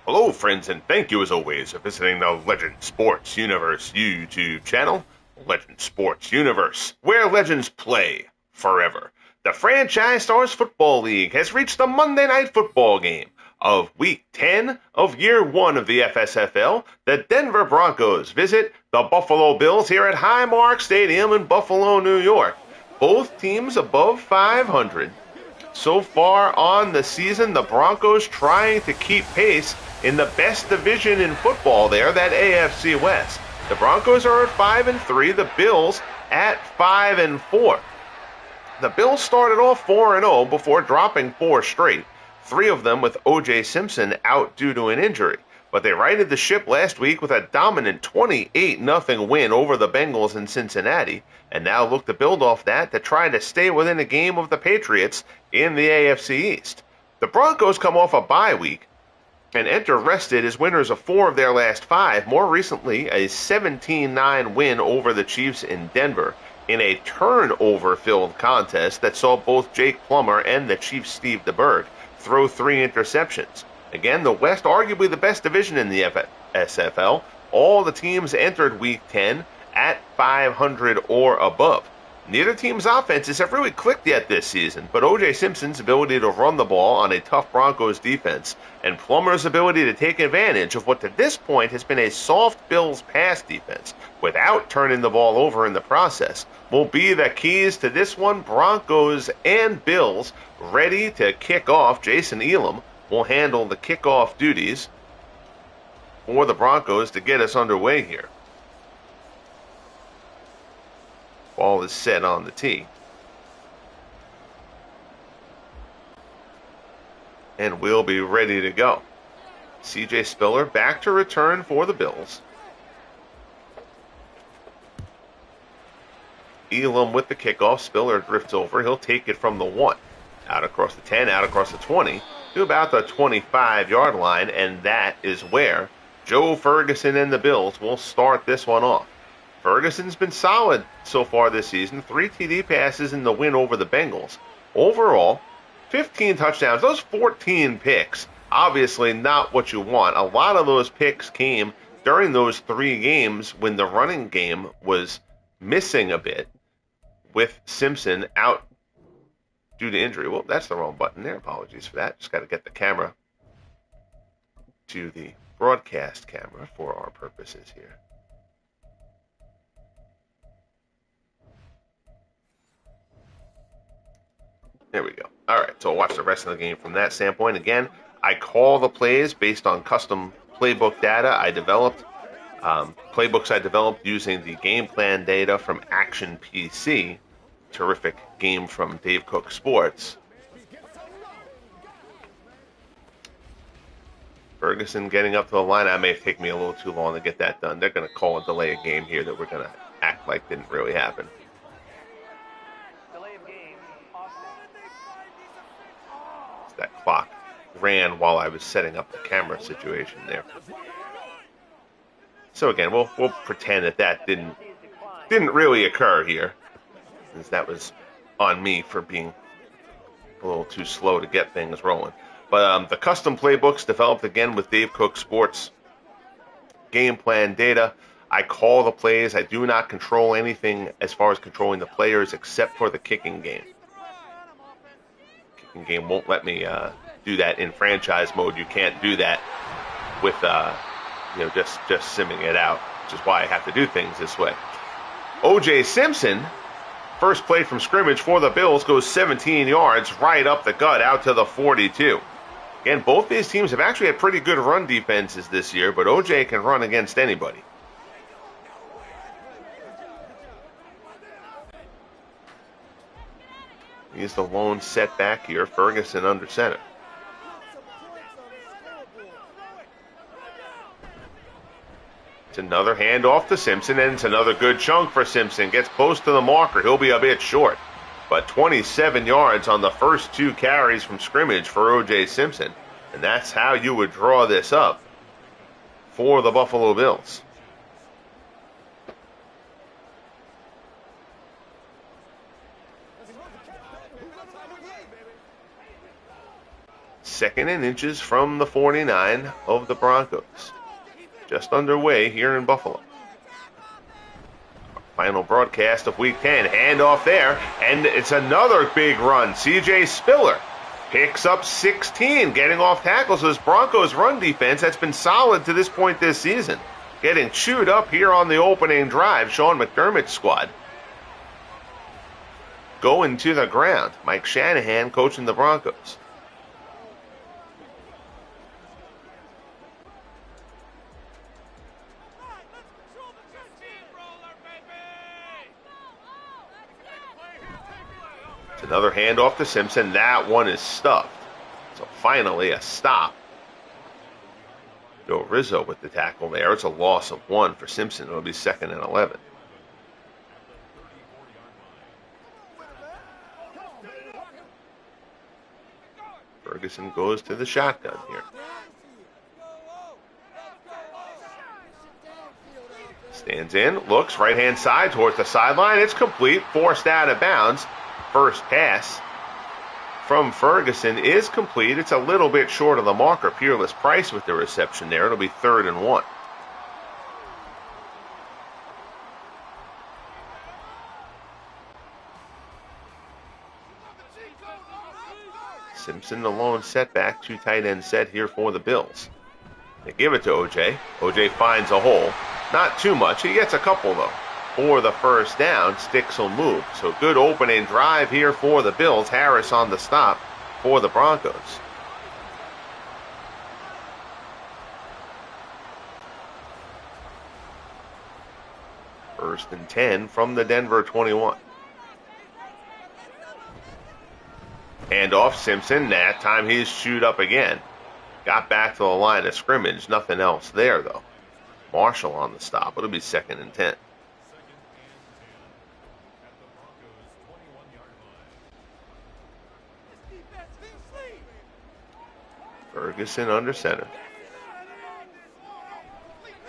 Hello, friends, and thank you as always for visiting the Legend Sports Universe YouTube channel, Legend Sports Universe, where legends play forever. The Franchise Stars Football League has reached the Monday Night Football game of Week 10 of Year 1 of the FSFL. The Denver Broncos visit the Buffalo Bills here at Highmark Stadium in Buffalo, New York. Both teams above 500. So far on the season, the Broncos trying to keep pace in the best division in football there, that AFC West. The Broncos are at 5-3, the Bills at 5-4. The Bills started off 4-0 before dropping 4 straight, 3 of them with OJ Simpson out due to an injury. But they righted the ship last week with a dominant 28-0 win over the Bengals in Cincinnati, and now look to build off that to try to stay within a game of the Patriots in the AFC East. The Broncos come off a bye week and enter rested as winners of 4 of their last 5, more recently a 17-9 win over the Chiefs in Denver in a turnover-filled contest that saw both Jake Plummer and the Chiefs' Steve DeBerg throw 3 interceptions. Again, the West arguably the best division in the FSFL. All the teams entered Week 10 at 500 or above. Neither team's offenses have really clicked yet this season, but OJ Simpson's ability to run the ball on a tough Broncos defense and Plummer's ability to take advantage of what to this point has been a soft Bills pass defense without turning the ball over in the process will be the keys to this one. Broncos and Bills ready to kick off. Jason Elam will handle the kickoff duties for the Broncos to get us underway here. Ball is set on the tee. And we'll be ready to go. CJ Spiller back to return for the Bills. Elam with the kickoff. Spiller drifts over. He'll take it from the 1. Out across the 10, out across the 20, to about the 25-yard line, and that is where Joe Ferguson and the Bills will start this one off. Ferguson's been solid so far this season. 3 TD passes in the win over the Bengals. Overall, 15 touchdowns. Those 14 picks, obviously not what you want. A lot of those picks came during those 3 games when the running game was missing a bit with Simpson out due to injury. Well, that's the wrong button there. Apologies for that. Just got to get the camera to the broadcast camera for our purposes here. There we go. All right, so I'll watch the rest of the game from that standpoint. Again, I call the plays based on custom playbook data I developed. Playbooks I developed using the game plan data from Action PC. Terrific game from Dave Cook Sports. Ferguson getting up to the line. That may take me a little too long to get that done. They're going to call and delay a game here that we're going to act like didn't really happen. That clock ran while I was setting up the camera situation there. So again, we'll pretend that didn't really occur here, since that was on me for being a little too slow to get things rolling. But the custom playbooks developed again with Dave Cook Sports game plan data. I call the plays. I do not control anything as far as controlling the players except for the kicking game. Kicking game won't let me do that in franchise mode. You can't do that with just simming it out, which is why I have to do things this way. OJ Simpson, first play from scrimmage for the Bills, goes 17 yards right up the gut out to the 42. Again, both these teams have actually had pretty good run defenses this year, but OJ can run against anybody. He's the lone setback here. Ferguson under center. It's another handoff to Simpson, and it's another good chunk for Simpson. Gets close to the marker. He'll be a bit short. But 27 yards on the first 2 carries from scrimmage for OJ Simpson. And that's how you would draw this up for the Buffalo Bills. 2nd and inches from the 49 of the Broncos. Just underway here in Buffalo. Final broadcast of Week 10. Handoff there, and it's another big run. C.J. Spiller picks up 16, getting off tackles. This Broncos run defense that's been solid to this point this season. Getting chewed up here on the opening drive. Sean McDermott's squad going to the ground. Mike Shanahan coaching the Broncos. Another handoff to Simpson. That one is stuffed. So finally a stop. Joe Rizzo with the tackle there. It's a loss of 1 for Simpson. It'll be 2nd and 11. Ferguson goes to the shotgun here. Stands in, looks right-hand side towards the sideline. It's complete, forced out of bounds. First pass from Ferguson is complete. It's a little bit short of the marker. Peerless Price with the reception there. It'll be 3rd and 1. Simpson, the lone setback. 2 tight end set here for the Bills. They give it to OJ. OJ finds a hole. Not too much. He gets a couple, though. For the first down, sticks will move. So good opening drive here for the Bills. Harris on the stop for the Broncos. First and 10 from the Denver 21. Handoff, Simpson. That time he's chewed up again. Got back to the line of scrimmage. Nothing else there, though. Marshall on the stop. It'll be 2nd and 10. Ferguson under center.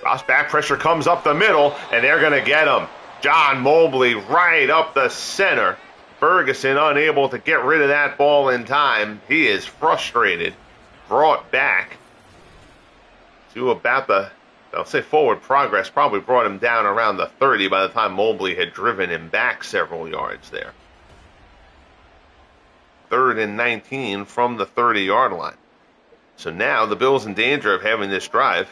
Cross back pressure comes up the middle, and they're going to get him. John Mobley right up the center. Ferguson unable to get rid of that ball in time. He is frustrated. Brought back to about the, I'll say forward progress, probably brought him down around the 30 by the time Mobley had driven him back several yards there. 3rd and 19 from the 30-yard line. So now the Bills in danger of having this drive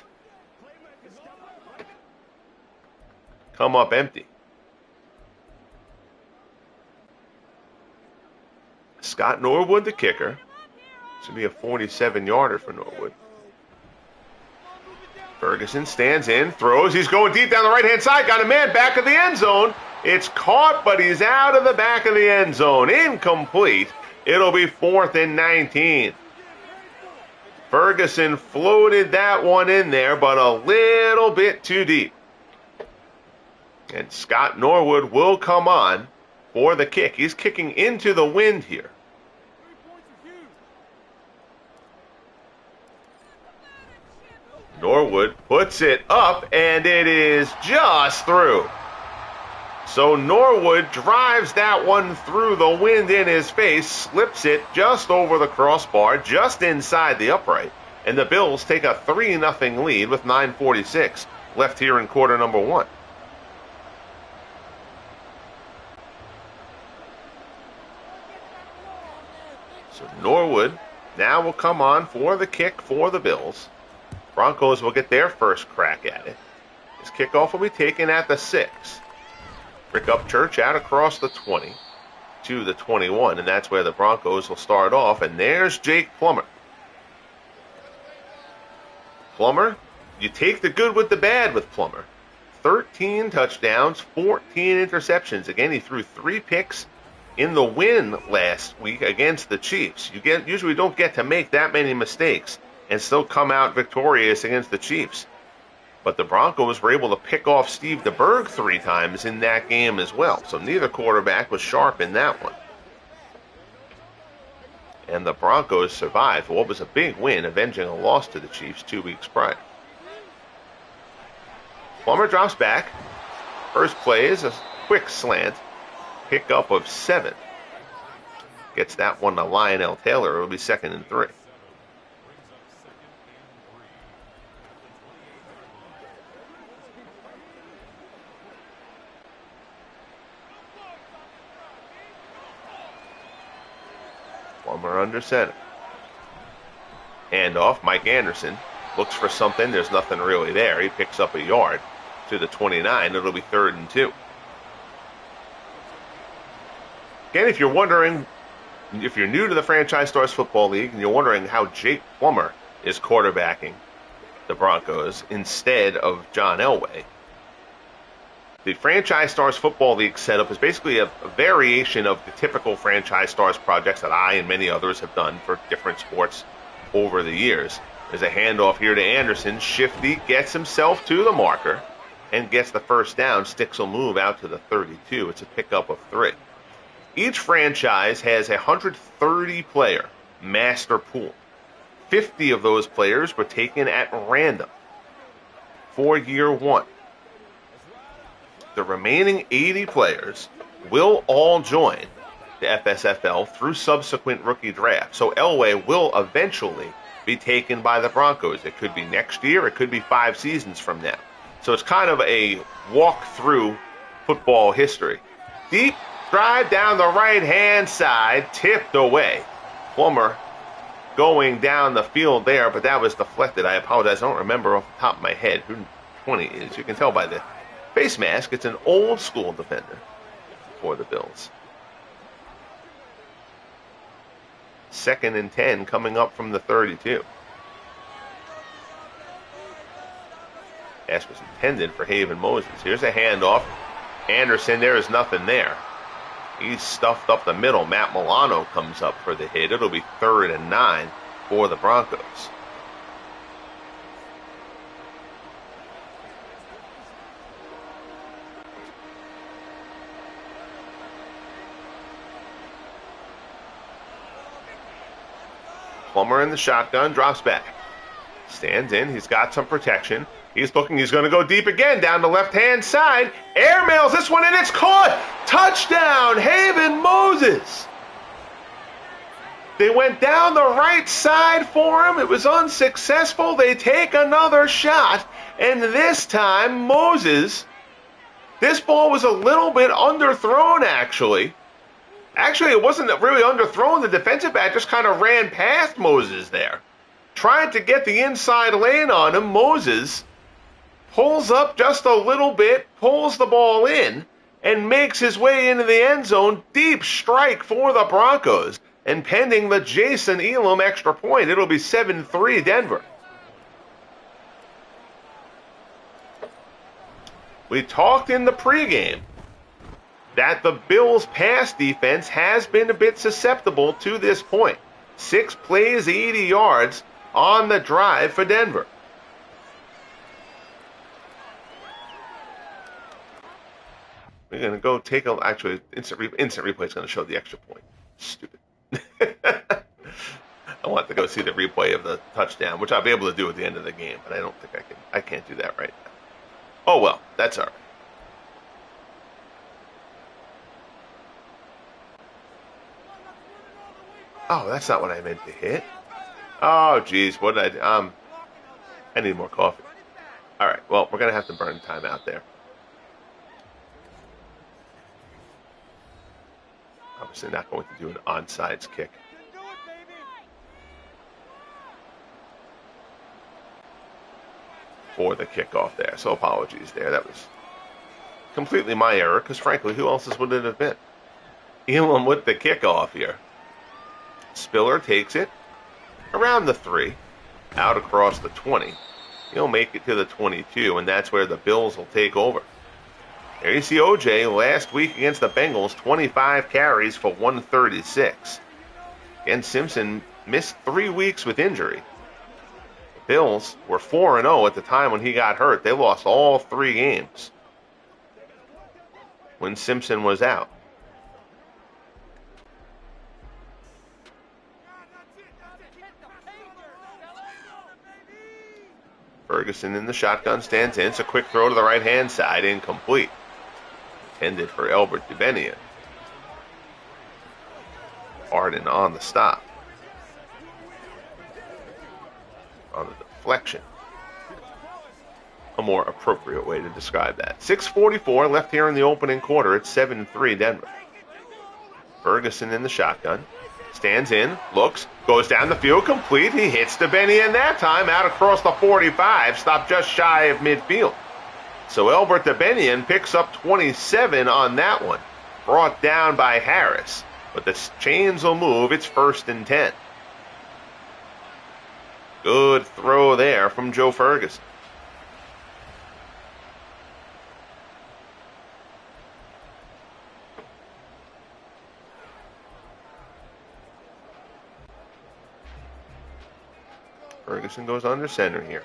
come up empty. Scott Norwood, the kicker. Should be a 47-yarder for Norwood. Ferguson stands in, throws. He's going deep down the right-hand side. Got a man back of the end zone. It's caught, but he's out of the back of the end zone. Incomplete. It'll be 4th and 19. Ferguson floated that one in there, but a little bit too deep. And Scott Norwood will come on for the kick. He's kicking into the wind here. Norwood puts it up, and it is just through. So Norwood drives that one through the wind in his face, slips it just over the crossbar, just inside the upright. And the Bills take a 3-0 lead with 9:46 left here in quarter number 1. So Norwood now will come on for the kick for the Bills. Broncos will get their first crack at it. His kickoff will be taken at the 6. Rick Upchurch out across the 20 to the 21, and that's where the Broncos will start off. And there's Jake Plummer. Plummer, you take the good with the bad with Plummer. 13 touchdowns, 14 interceptions. Again, he threw 3 picks in the win last week against the Chiefs. You usually don't get to make that many mistakes and still come out victorious against the Chiefs. But the Broncos were able to pick off Steve DeBerg 3 times in that game as well. So neither quarterback was sharp in that one. And the Broncos survived what was a big win, avenging a loss to the Chiefs 2 weeks prior. Plummer drops back. First play is a quick slant. Pickup of 7. Gets that one to Lionel Taylor. It'll be 2nd and 3. Plummer under center. Handoff, Mike Anderson looks for something. There's nothing really there. He picks up a yard to the 29. It'll be 3rd and 2. Again, if you're wondering, if you're new to the Franchise Stars Football League and you're wondering how Jake Plummer is quarterbacking the Broncos instead of John Elway, the Franchise Stars Football League setup is basically a variation of the typical Franchise Stars projects that I and many others have done for different sports over the years. There's a handoff here to Anderson. Shifty gets himself to the marker and gets the first down. Sticks will move out to the 32. It's a pickup of 3. Each franchise has a 130-player master pool. 50 of those players were taken at random for year 1. The remaining 80 players will all join the FSFL through subsequent rookie drafts. So Elway will eventually be taken by the Broncos. It could be next year. It could be 5 seasons from now. So it's kind of a walk through football history. Deep drive down the right-hand side, tipped away. Plummer going down the field there, but that was deflected. I apologize. I don't remember off the top of my head who 20 is. You can tell by the face mask. It's an old school defender for the Bills. 2nd and 10 coming up from the 32. Pass was intended for Haven Moses. Here's a handoff. Anderson, there is nothing there. He's stuffed up the middle. Matt Milano comes up for the hit. It'll be 3rd and 9 for the Broncos. Plummer in the shotgun, drops back. Stands in, he's got some protection. He's looking, he's going to go deep again, down the left-hand side. Airmails this one, and it's caught! Touchdown, Haven Moses! They went down the right side for him. It was unsuccessful. They take another shot, and this time, Moses, this ball was a little bit underthrown, actually. Actually, it wasn't really underthrown. The defensive back just kind of ran past Moses there. Trying to get the inside lane on him. Moses pulls up just a little bit, pulls the ball in, and makes his way into the end zone. Deep strike for the Broncos. And pending the Jason Elam extra point, it'll be 7-3 Denver. We talked in the pregame that the Bills' pass defense has been a bit susceptible to this point. 6 plays, 80 yards on the drive for Denver. We're going to go take a... Actually, instant replay is going to show the extra point. Stupid. I want to go see the replay of the touchdown, which I'll be able to do at the end of the game, but I don't think I can. I can't do that right now. Oh, well, that's all right. Oh, that's not what I meant to hit. Oh, geez, what did I do? I need more coffee. All right, well, we're going to have to burn time out there. Obviously not going to do an onside kick. For the kickoff there, so apologies there. That was completely my error, because frankly, who else's would it have been? Elam with the kickoff here. Spiller takes it around the 3, out across the 20. He'll make it to the 22, and that's where the Bills will take over. There you see OJ last week against the Bengals, 25 carries for 136. Again, Simpson missed 3 weeks with injury. The Bills were 4-0 at the time when he got hurt. They lost all 3 games when Simpson was out. Ferguson in the shotgun, stands in. It's a quick throw to the right-hand side, incomplete. Intended for Elbert Dubenian. Arden on the stop. On the deflection. A more appropriate way to describe that. 6:44 left here in the opening quarter. It's 7-3 Denver. Ferguson in the shotgun. Stands in, looks, goes down the field, complete. He hits DeBerg that time, out across the 45, stopped just shy of midfield. So Elbert DeBerg picks up 27 on that one. Brought down by Harris. But the chains will move. It's 1st and 10. Good throw there from Joe Ferguson. Ferguson goes under center here.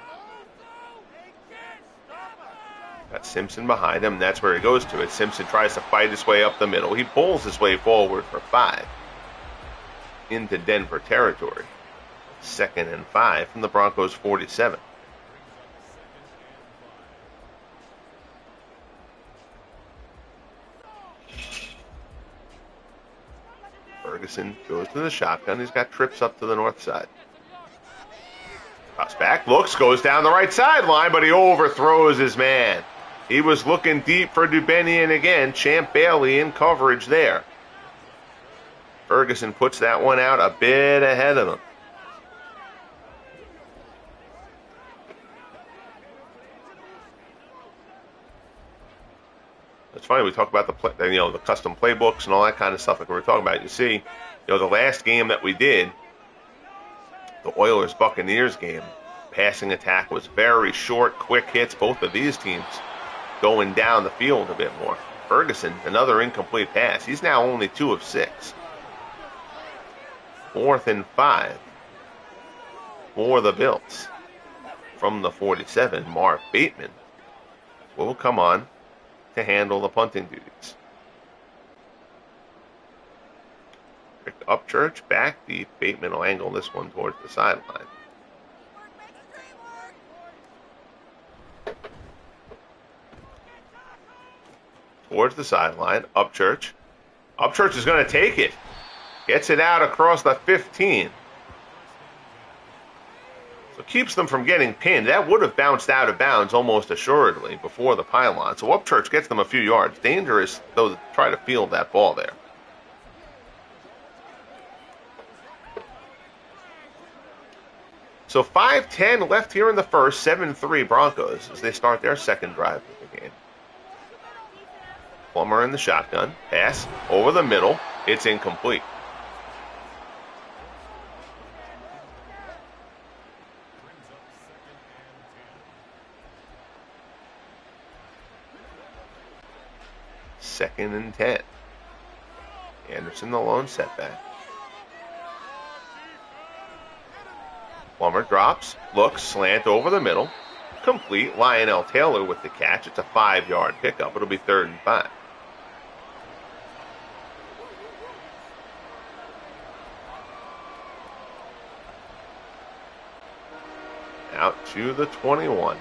Got Simpson behind him. That's where he goes to it. Simpson tries to fight his way up the middle. He pulls his way forward for 5 into Denver territory. 2nd and 5 from the Broncos' 47. Ferguson goes to the shotgun. He's got trips up to the north side. Drops back, looks, goes down the right sideline, but he overthrows his man. He was looking deep for DeBerg again. Champ Bailey in coverage there. Ferguson puts that one out a bit ahead of him. It's funny, we talk about the custom playbooks and all that kind of stuff like we were talking about. You see, the last game that we did, the Oilers-Buccaneers game, passing attack was very short, quick hits. Both of these teams going down the field a bit more. Ferguson, another incomplete pass. He's now only 2 of 6. 4th and 5 for the Bills. From the 47, Mark Bateman will come on to handle the punting duties. Rick Upchurch back deep. Bateman will angle this one towards the sideline. Towards the sideline, Upchurch. Upchurch is going to take it. Gets it out across the 15. So keeps them from getting pinned. That would have bounced out of bounds almost assuredly before the pylon. So Upchurch gets them a few yards. Dangerous, though, to try to field that ball there. So 5:10 left here in the first. 7-3 Broncos as they start their second drive of the game. Plummer in the shotgun. Pass over the middle. It's incomplete. Second and 10. Anderson the lone setback. Plummer drops, looks, slant over the middle. Complete. Lionel Taylor with the catch. It's a 5-yard pickup. It'll be 3rd and 5. Out to the 21.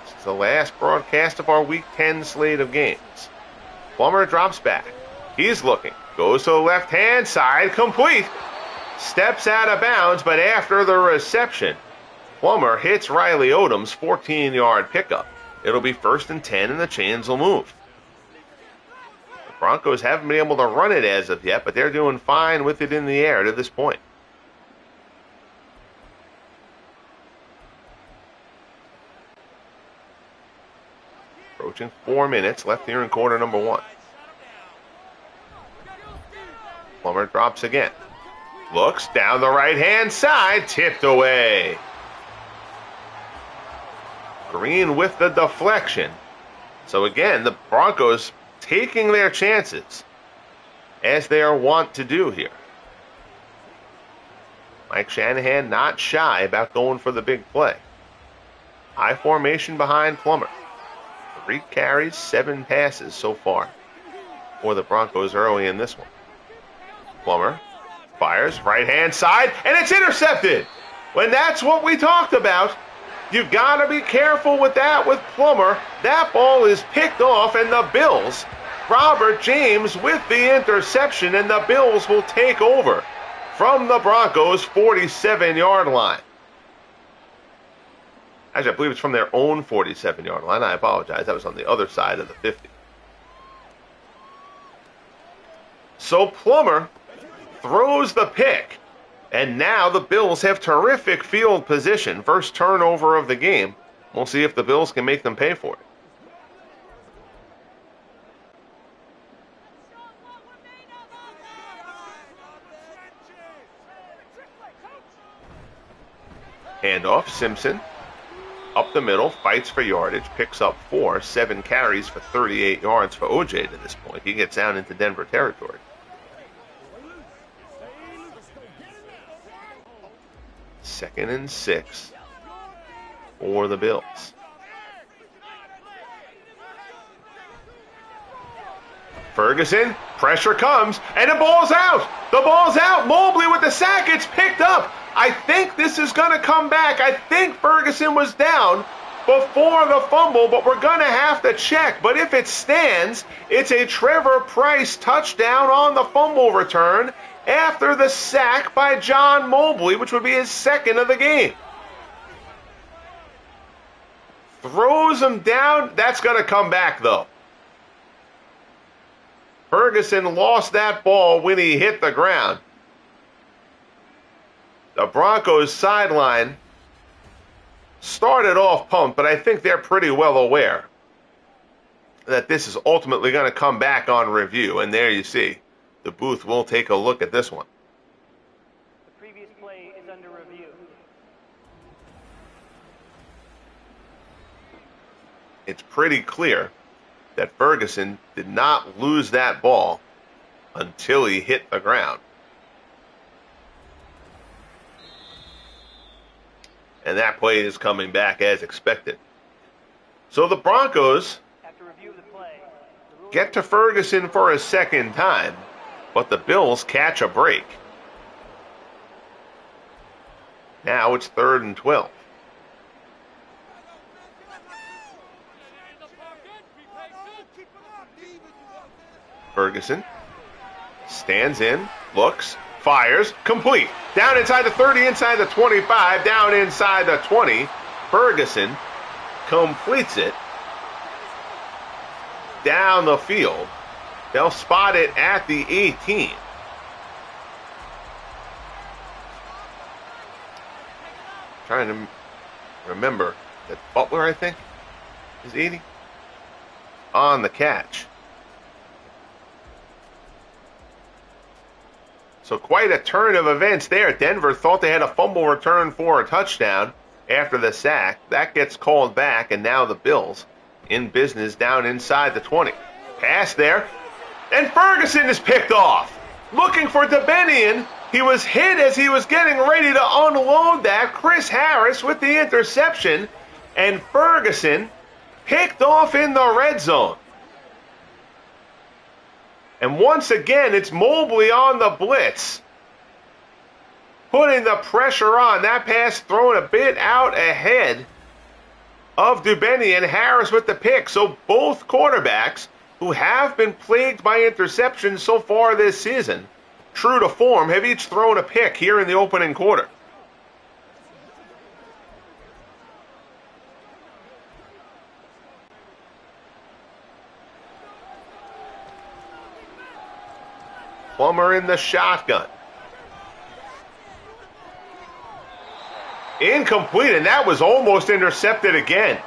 This is the last broadcast of our Week 10 slate of games. Plummer drops back. He's looking. Goes to the left-hand side. Complete. Steps out of bounds, but after the reception, Plummer hits Riley Odom's 14-yard pickup. It'll be 1st and 10, and the chains will move. The Broncos haven't been able to run it as of yet, but they're doing fine with it in the air to this point. Approaching 4 minutes left here in quarter number 1. Plummer drops again. Looks down the right-hand side, tipped away. Green with the deflection. So again, the Broncos taking their chances, as they are wont to do here. Mike Shanahan not shy about going for the big play. High formation behind Plummer. 3 carries, 7 passes so far for the Broncos early in this one. Plummer fires, right-hand side, and it's intercepted. When that's what we talked about, you've got to be careful with that with Plummer. That ball is picked off, and the Bills, Robert James with the interception, and the Bills will take over from the Broncos' 47-yard line. Actually, I believe it's from their own 47-yard line. I apologize. That was on the other side of the 50. So Plummer throws the pick. And now the Bills have terrific field position. First turnover of the game. We'll see if the Bills can make them pay for it. Handoff, Simpson. Up the middle, fights for yardage, picks up 4, 7 carries for 38 yards for OJ to this point. He gets down into Denver territory. Second and 6 for the Bills. Ferguson, pressure comes, and the ball's out. The ball's out. Mobley with the sack. It's picked up. I think this is going to come back. I think Ferguson was down before the fumble, but we're going to have to check. But if it stands, it's a Trevor Pryce touchdown on the fumble return after the sack by John Mobley, which would be his second of the game. Throws him down. That's going to come back, though. Ferguson lost that ball when he hit the ground. The Broncos sideline started off pumped, but I think they're pretty well aware that this is ultimately going to come back on review. And there you see, the booth will take a look at this one. The previous play is under review. It's pretty clear that Ferguson did not lose that ball until he hit the ground. And that play is coming back as expected. So the Broncos get to Ferguson for a second time, but the Bills catch a break. Now it's 3rd and 12. Ferguson stands in, looks, fires, complete. Down inside the 30, inside the 25, down inside the 20. Ferguson completes it down the field. They'll spot it at the 18. Trying to remember that Butler, I think, is 80 on the catch. So quite a turn of events there. Denver thought they had a fumble return for a touchdown after the sack. That gets called back, and now the Bills in business down inside the 20. Pass there, and Ferguson is picked off. Looking for DeBerg. He was hit as he was getting ready to unload that. Chris Harris with the interception, and Ferguson picked off in the red zone. And once again, it's Mobley on the blitz, putting the pressure on. That pass thrown a bit out ahead of DeBerg, and Harris with the pick. So both quarterbacks who have been plagued by interceptions so far this season, true to form, have each thrown a pick here in the opening quarter. Plummer in the shotgun. Incomplete, and that was almost intercepted again.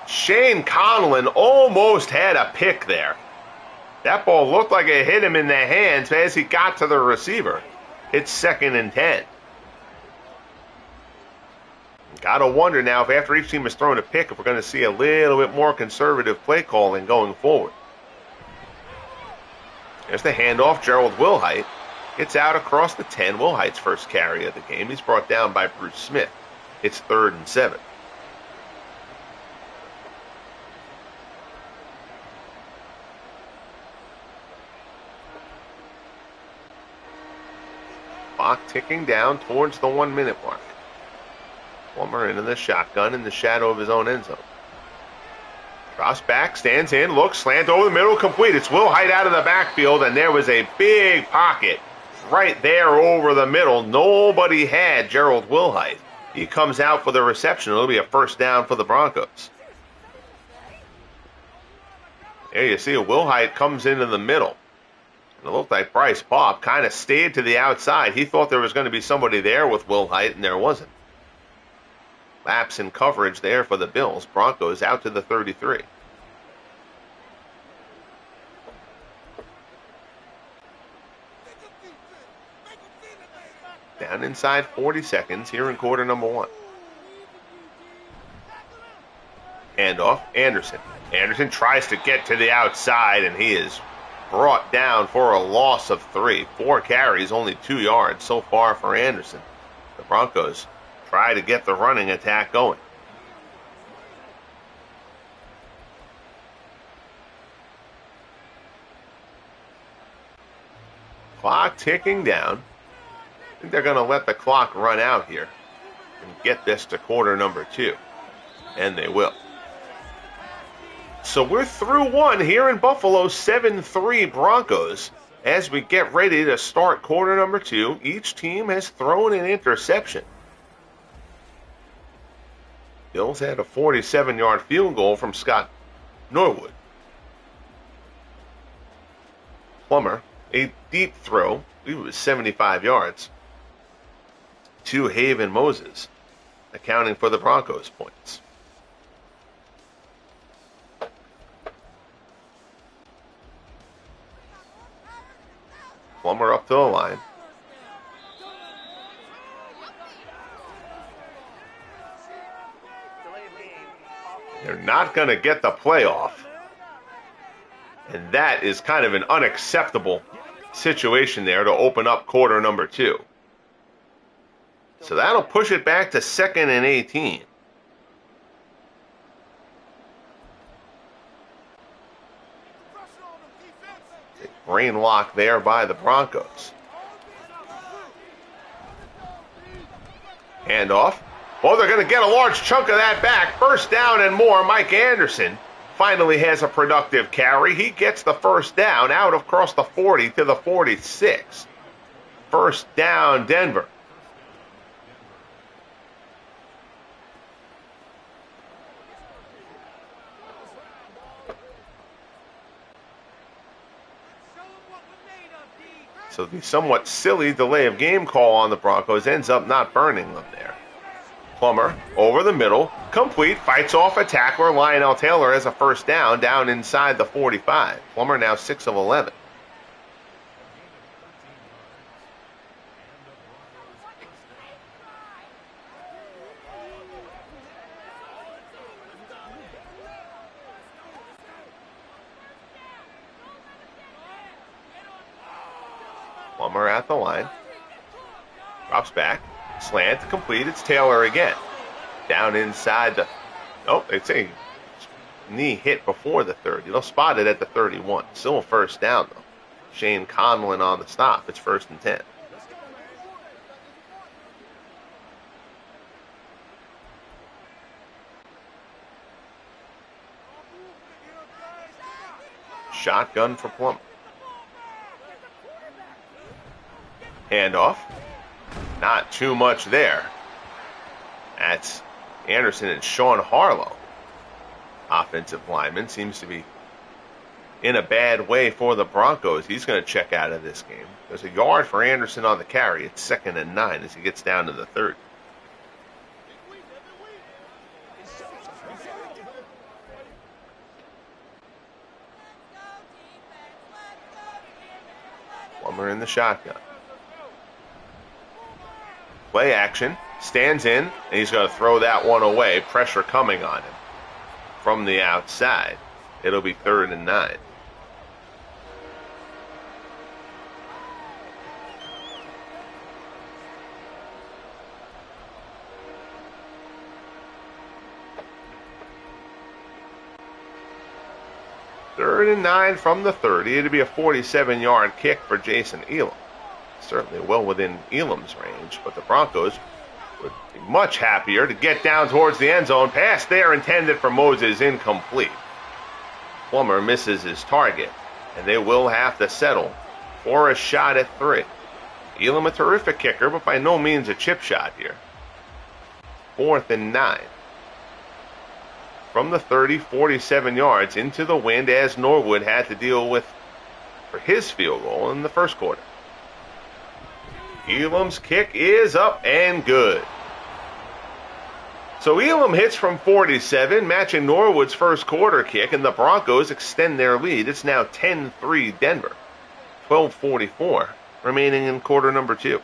Shane Conlon almost had a pick there. That ball looked like it hit him in the hands as he got to the receiver. It's 2nd and 10. Gotta wonder now if after each team has thrown a pick, if we're going to see a little bit more conservative play calling going forward. There's the handoff. Gerald Wilhite gets out across the 10. Wilhite's first carry of the game. He's brought down by Bruce Smith. It's 3rd and 7. Clock ticking down towards the 1-minute mark. Plummer into the shotgun in the shadow of his own end zone. Drops back, stands in, looks, slant over the middle, complete. It's Wilhite out of the backfield, and there was a big pocket right there over the middle. Nobody had Gerald Wilhite. He comes out for the reception. It'll be a first down for the Broncos. There you see Wilhite comes into the middle. And it looked like Bryce Bob kind of stayed to the outside. He thought there was going to be somebody there with Will Height, and there wasn't. Lapse in coverage there for the Bills. Broncos out to the 33. Down inside 40 seconds here in quarter number 1. Handoff, Anderson. Anderson tries to get to the outside, and he is brought down for a loss of 3. 4 carries, only 2 yards so far for Anderson. The Broncos try to get the running attack going. Clock ticking down. I think they're going to let the clock run out here and get this to quarter number 2. And they will. So we're through 1 here in Buffalo, 7-3 Broncos. As we get ready to start quarter number 2, each team has thrown an interception. Bills had a 47-yard field goal from Scott Norwood. Plummer, a deep throw, I believe it was 75 yards, to Haven Moses, accounting for the Broncos' points. Plummer up to the line. They're not going to get the playoff. And that is kind of an unacceptable situation there to open up quarter number 2. So that'll push it back to 2nd and 18. Brain lock there by the Broncos. Handoff. Oh, they're going to get a large chunk of that back. First down and more. Mike Anderson finally has a productive carry. He gets the first down out across the 40 to the 46. First down, Denver. So the somewhat silly delay of game call on the Broncos ends up not burning them there. Plummer over the middle, complete, fights off a tackler. Lionel Taylor has a first down inside the 45. Plummer now 6 of 11. Plummer at the line. Drops back. Slant, complete. It's Taylor again. Down inside the... Oh, they say knee hit before the 30. They'll spot it at the 31. Still a first down, though. Shane Conlon on the stop. It's 1st and 10. Shotgun for Plummer. Handoff. Not too much there. That's Anderson and Sean Harlow. Offensive lineman seems to be in a bad way for the Broncos. He's going to check out of this game. There's a yard for Anderson on the carry. It's 2nd and 9 as he gets down to the 30. Plummer in the shotgun. Play action, stands in, and he's going to throw that one away. Pressure coming on him from the outside. It'll be 3rd and 9. Third and 9 from the 30. It'll be a 47-yard kick for Jason Elam. Certainly well within Elam's range, but the Broncos would be much happier to get down towards the end zone. Pass there intended for Moses, incomplete. Plummer misses his target, and they will have to settle for a shot at 3. Elam a terrific kicker, but by no means a chip shot here. 4th and 9. From the 30, 47 yards into the wind as Norwood had to deal with for his field goal in the first quarter. Elam's kick is up and good. So Elam hits from 47, matching Norwood's first quarter kick, and the Broncos extend their lead. It's now 10-3 Denver. 12:44 remaining in quarter number 2.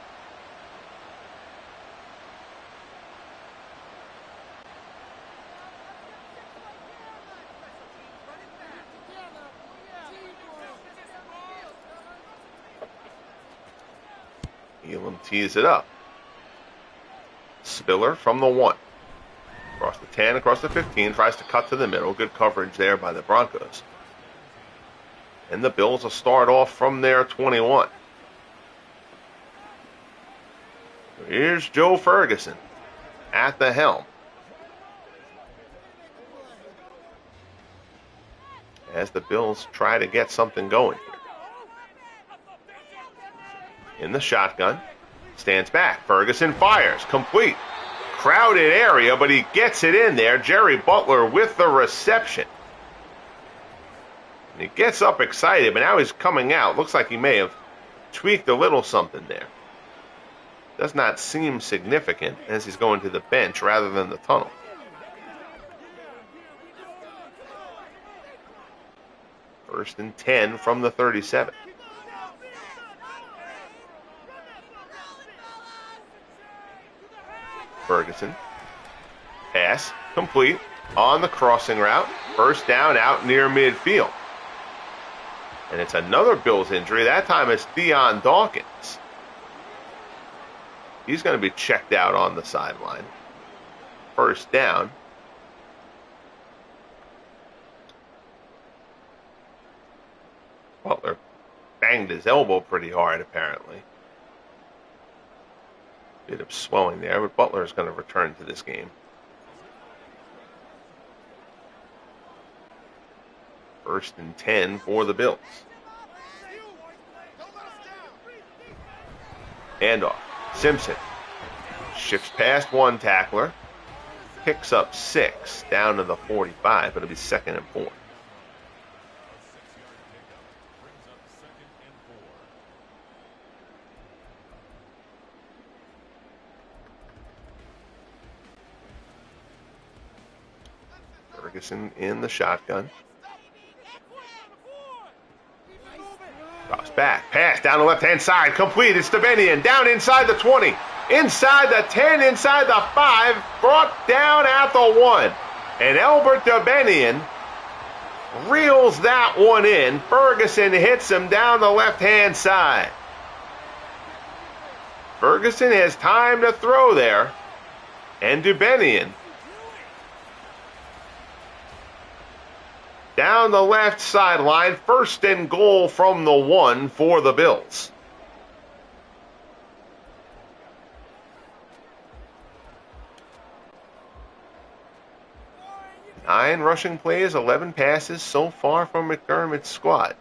Elam tees it up. Spiller from the 1. Across the 10, across the 15, tries to cut to the middle. Good coverage there by the Broncos. And the Bills will start off from their 21. Here's Joe Ferguson at the helm. As the Bills try to get something going here. In the shotgun, stands back. Ferguson fires, complete. Crowded area, but he gets it in there. Jerry Butler with the reception. And he gets up excited, but now he's coming out. Looks like he may have tweaked a little something there. Does not seem significant as he's going to the bench rather than the tunnel. First and 10 from the 37. Ferguson. Pass complete on the crossing route. First down out near midfield. And it's another Bills injury. That time it's Theon Dawkins. He's going to be checked out on the sideline. First down. Butler banged his elbow pretty hard, apparently. Bit of swelling there, but Butler is going to return to this game. First and 10 for the Bills. Handoff. Simpson shifts past one tackler. Picks up 6 down to the 45. It'll be 2nd and 4. Ferguson in the shotgun. Drops back. Pass down the left-hand side. Complete. It's DeBerg. Down inside the 20. Inside the 10. Inside the 5. Brought down at the 1. And Albert DeBerg reels that one in. Ferguson hits him down the left-hand side. Ferguson has time to throw there. And DeBerg down the left sideline, 1st and goal from the 1 for the Bills. Nine rushing plays, 11 passes so far from McDermott's squad.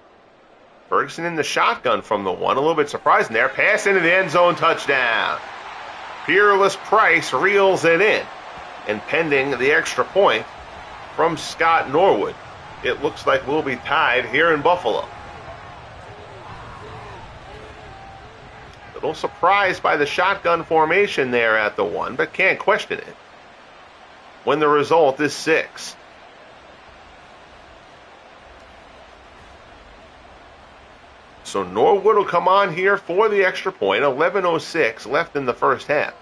Ferguson in the shotgun from the 1, a little bit surprising there. Pass into the end zone, touchdown. Peerless Price reels it in. And pending the extra point from Scott Norwood, it looks like we'll be tied here in Buffalo. A little surprised by the shotgun formation there at the 1, but can't question it when the result is 6. So Norwood will come on here for the extra point. 11:06 left in the first half.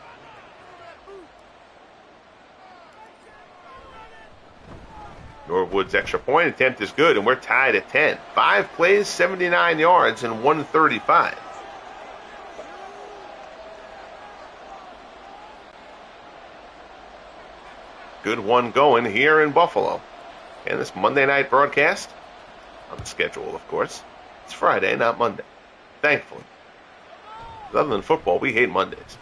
Norwood's extra point attempt is good, and we're tied at 10. 5 plays, 79 yards, and 135. Good one going here in Buffalo. And this Monday night broadcast, on the schedule, of course. It's Friday, not Monday. Thankfully. Other than football, we hate Mondays.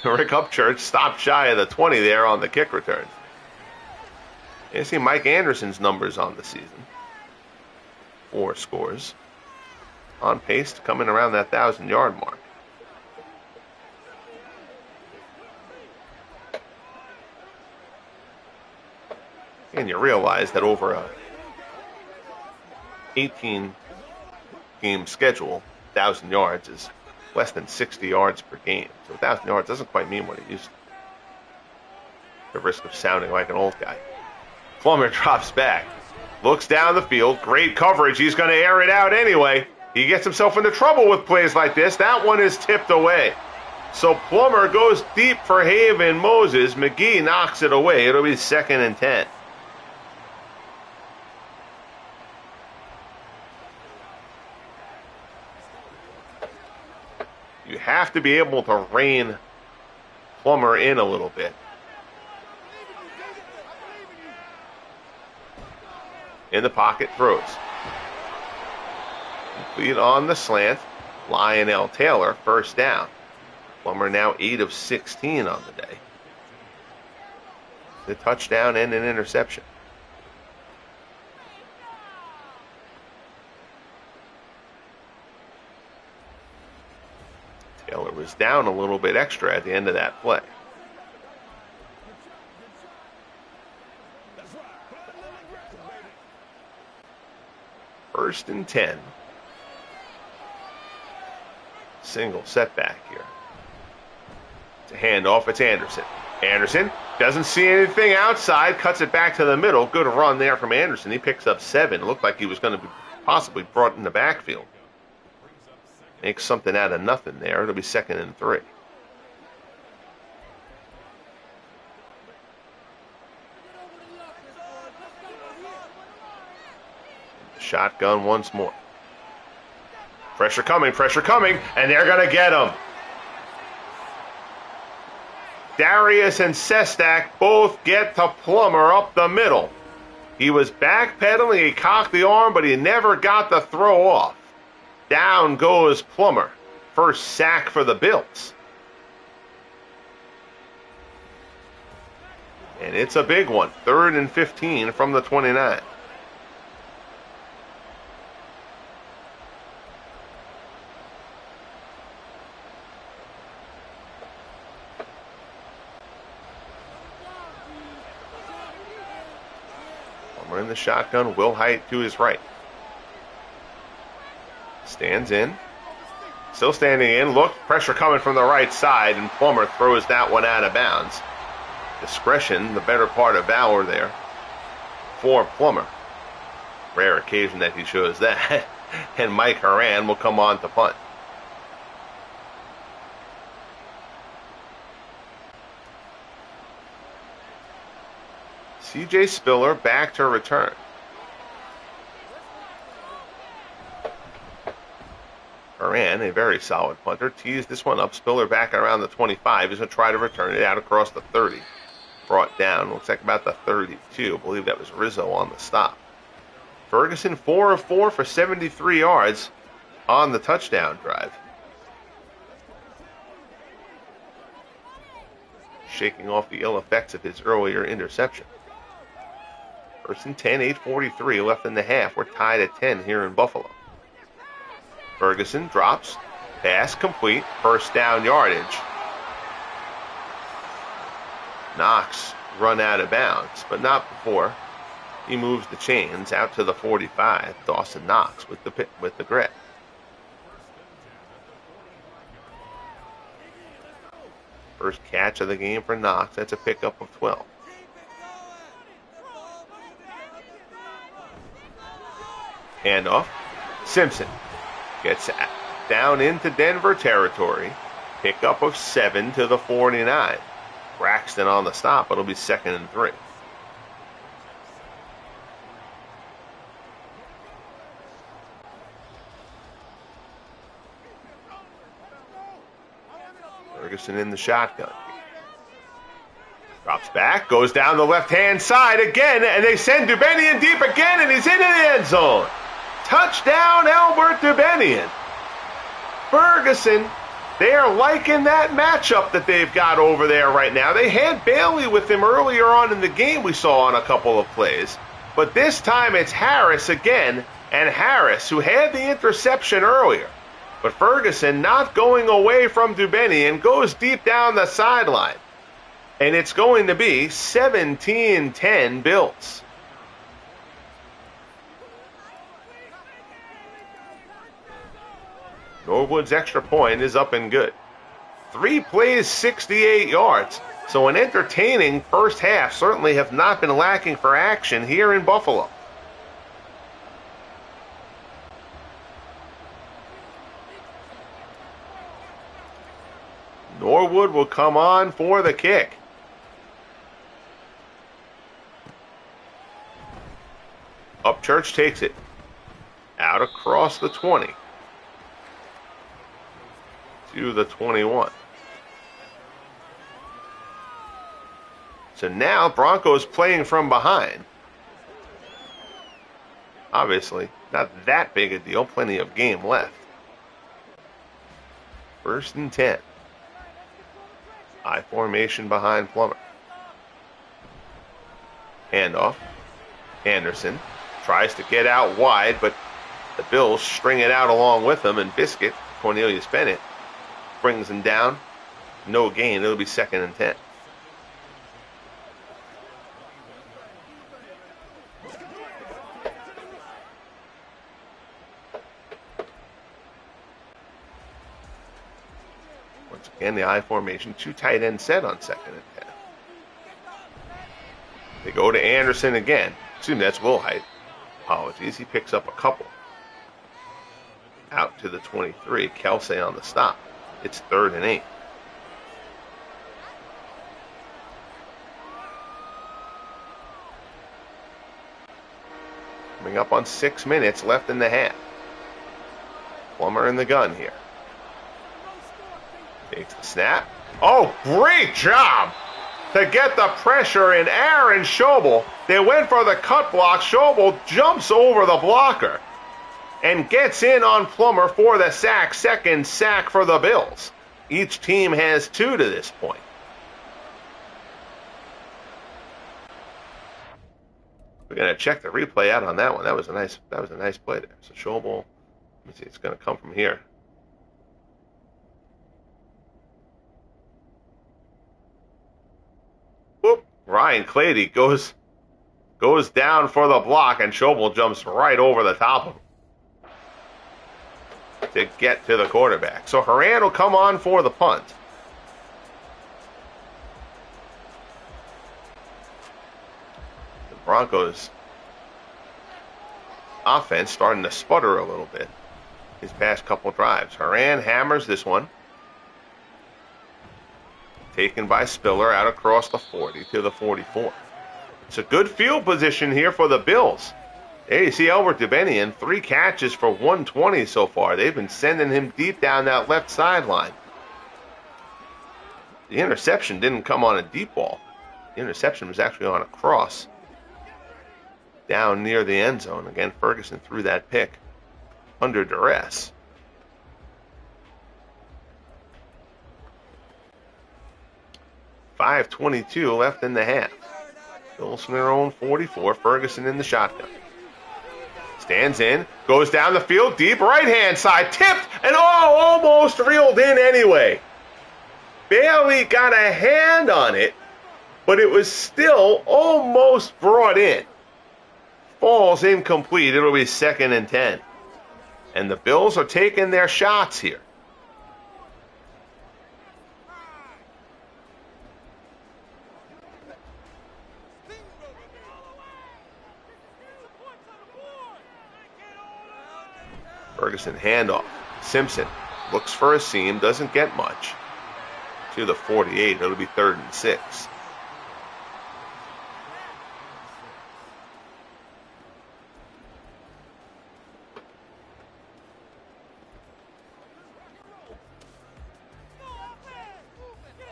Rick Upchurch stopped shy of the 20 there on the kick return. You see Mike Anderson's numbers on the season. 4 scores. On pace to come in around that 1,000-yard mark. And you realize that over a 18 game schedule, 1,000 yards is less than 60 yards per game. So 1,000 yards doesn't quite mean what it used to. The risk of sounding like an old guy. Plummer drops back, looks down the field, great coverage. He's going to air it out anyway. He gets himself into trouble with plays like this. That one is tipped away. So Plummer goes deep for Haven Moses. McGee knocks it away. It'll be 2nd and 10. You have to be able to rein Plummer in a little bit. In the pocket, throws. Complete on the slant. Lionel Taylor, first down. Plummer now 8 of 16 on the day. The touchdown and an interception. Taylor was down a little bit extra at the end of that play. First and 10. Single setback here. It's a handoff. It's Anderson. Anderson doesn't see anything outside. Cuts it back to the middle. Good run there from Anderson. He picks up 7. It looked like he was going to be possibly brought in the backfield. Makes something out of nothing there. It'll be 2nd and 3. Shotgun once more. Pressure coming, and they're going to get him. Darius and Sestak both get to Plummer up the middle. He was backpedaling, he cocked the arm, but he never got the throw off. Down goes Plummer. First sack for the Bills. And it's a big one. 3rd and 15 from the 29. In the shotgun, Will Hite to his right. Stands in. Still standing in. Look, pressure coming from the right side, and Plummer throws that one out of bounds. Discretion, the better part of valor there for Plummer. Rare occasion that he shows that. And Mike Horan will come on to punt. C.J. Spiller back to return. Horan, a very solid punter, tees this one up. Spiller back around the 25. He's going to try to return it out across the 30. Brought down, looks like about the 32. I believe that was Rizzo on the stop. Ferguson 4 of 4 for 73 yards on the touchdown drive. Shaking off the ill effects of his earlier interception. 1st and 10, 8:43 left in the half. We're tied at 10 here in Buffalo. Ferguson drops. Pass complete. First down yardage. Knox run out of bounds, but not before he moves the chains out to the 45. Dawson Knox with the grit. First catch of the game for Knox. That's a pickup of 12. Handoff. Simpson gets down into Denver territory. Pickup of 7 to the 49. Braxton on the stop. It'll be 2nd and 3. Ferguson in the shotgun. Drops back, goes down the left-hand side again, and they send Dubenian deep again, and he's into the end zone. Touchdown, Albert Dubenian. Ferguson, they are liking that matchup that they've got over there right now. They had Bailey with him earlier on in the game we saw on a couple of plays. But this time it's Harris again, and Harris, who had the interception earlier. But Ferguson, not going away from Dubenian, goes deep down the sideline. And it's going to be 17-10 Bills. Norwood's extra point is up and good. 3 plays, 68 yards. So an entertaining first half. Certainly have not been lacking for action here in Buffalo. Norwood will come on for the kick. Upchurch takes it. Out across the 20. To the 21. So now Broncos playing from behind. Obviously, not that big a deal. Plenty of game left. 1st and 10. I formation behind Plummer. Handoff. Anderson tries to get out wide, but the Bills string it out along with him, and Biscuit, Cornelius Bennett, brings him down. No gain. It'll be 2nd and 10. Once again, the I formation, 2 tight end set on 2nd and 10. They go to Anderson again. Assume that's Wilhite. Apologies. He picks up a couple. Out to the 23. Kelsey on the stop. It's 3rd and 8. Coming up on 6 minutes left in the half. Plummer in the gun here. Takes the snap. Oh, great job to get the pressure in Aaron Schobel. They went for the cut block. Schobel jumps over the blocker and gets in on Plummer for the sack. 2nd sack for the Bills. Each team has 2 to this point. We're going to check the replay out on that one. That was a nice play there. So Schobel, let me see, it's going to come from here. Whoop. Ryan Clady goes down for the block, and Schobel jumps right over the top of him to get to the quarterback. So Horan will come on for the punt. The Broncos offense starting to sputter a little bit these past couple drives. Horan hammers this one. Taken by Spiller out across the 40 to the 44. It's a good field position here for the Bills. There you see Albert Dubenian, 3 catches for 120 so far. They've been sending him deep down that left sideline. The interception didn't come on a deep ball. The interception was actually on a cross down near the end zone. Again, Ferguson threw that pick under duress. .5:22 left in the half. Bills from their own 44. Ferguson in the shotgun. Stands in, goes down the field, deep right-hand side, tipped, and almost reeled in anyway. Bailey got a hand on it, but it was still almost brought in. Falls incomplete. It'll be 2nd and 10. And the Bills are taking their shots here. Ferguson handoff. Simpson looks for a seam, doesn't get much. To the 48, it'll be 3rd and 6.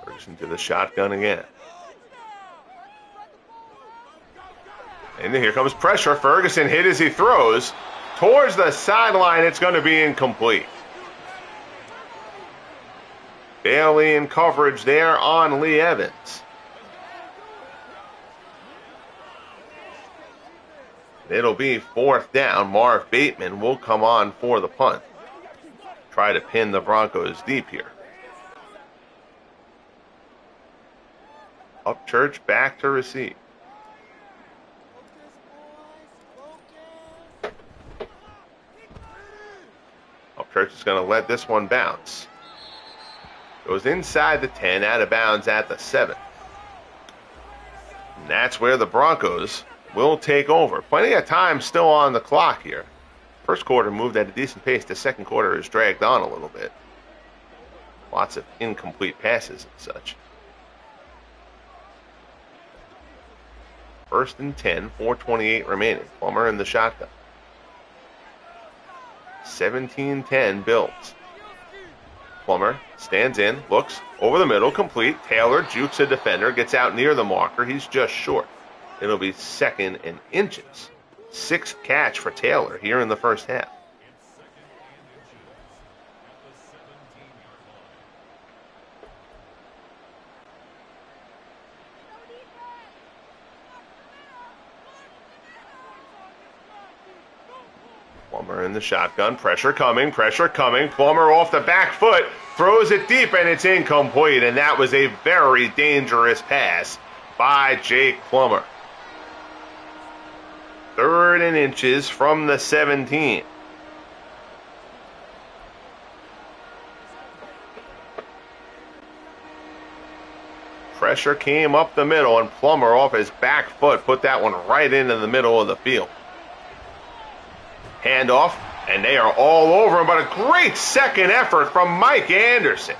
Ferguson to the shotgun again. And here comes pressure. Ferguson hit as he throws. Towards the sideline, it's going to be incomplete. Bailey in coverage there on Lee Evans. It'll be 4th down. Marv Bateman will come on for the punt. Try to pin the Broncos deep here. Upchurch back to receive. Church is going to let this one bounce. Goes inside the 10, out of bounds at the 7. And that's where the Broncos will take over. Plenty of time still on the clock here. First quarter moved at a decent pace. The second quarter is dragged on a little bit. Lots of incomplete passes and such. First and 10, 4:28 remaining. Plummer in the shotgun. 17-10 Bills. Plummer stands in, looks over the middle, complete. Taylor jukes a defender, gets out near the marker. He's just short. It'll be 2nd and inches. 6th catch for Taylor here in the first half. Plummer in the shotgun. Pressure coming. Plummer off the back foot. Throws it deep, and it's incomplete. And that was a very dangerous pass by Jake Plummer. 3rd and inches from the 17. Pressure came up the middle, and Plummer off his back foot put that one right into the middle of the field. Handoff, and they are all over him, but a great second effort from Mike Anderson.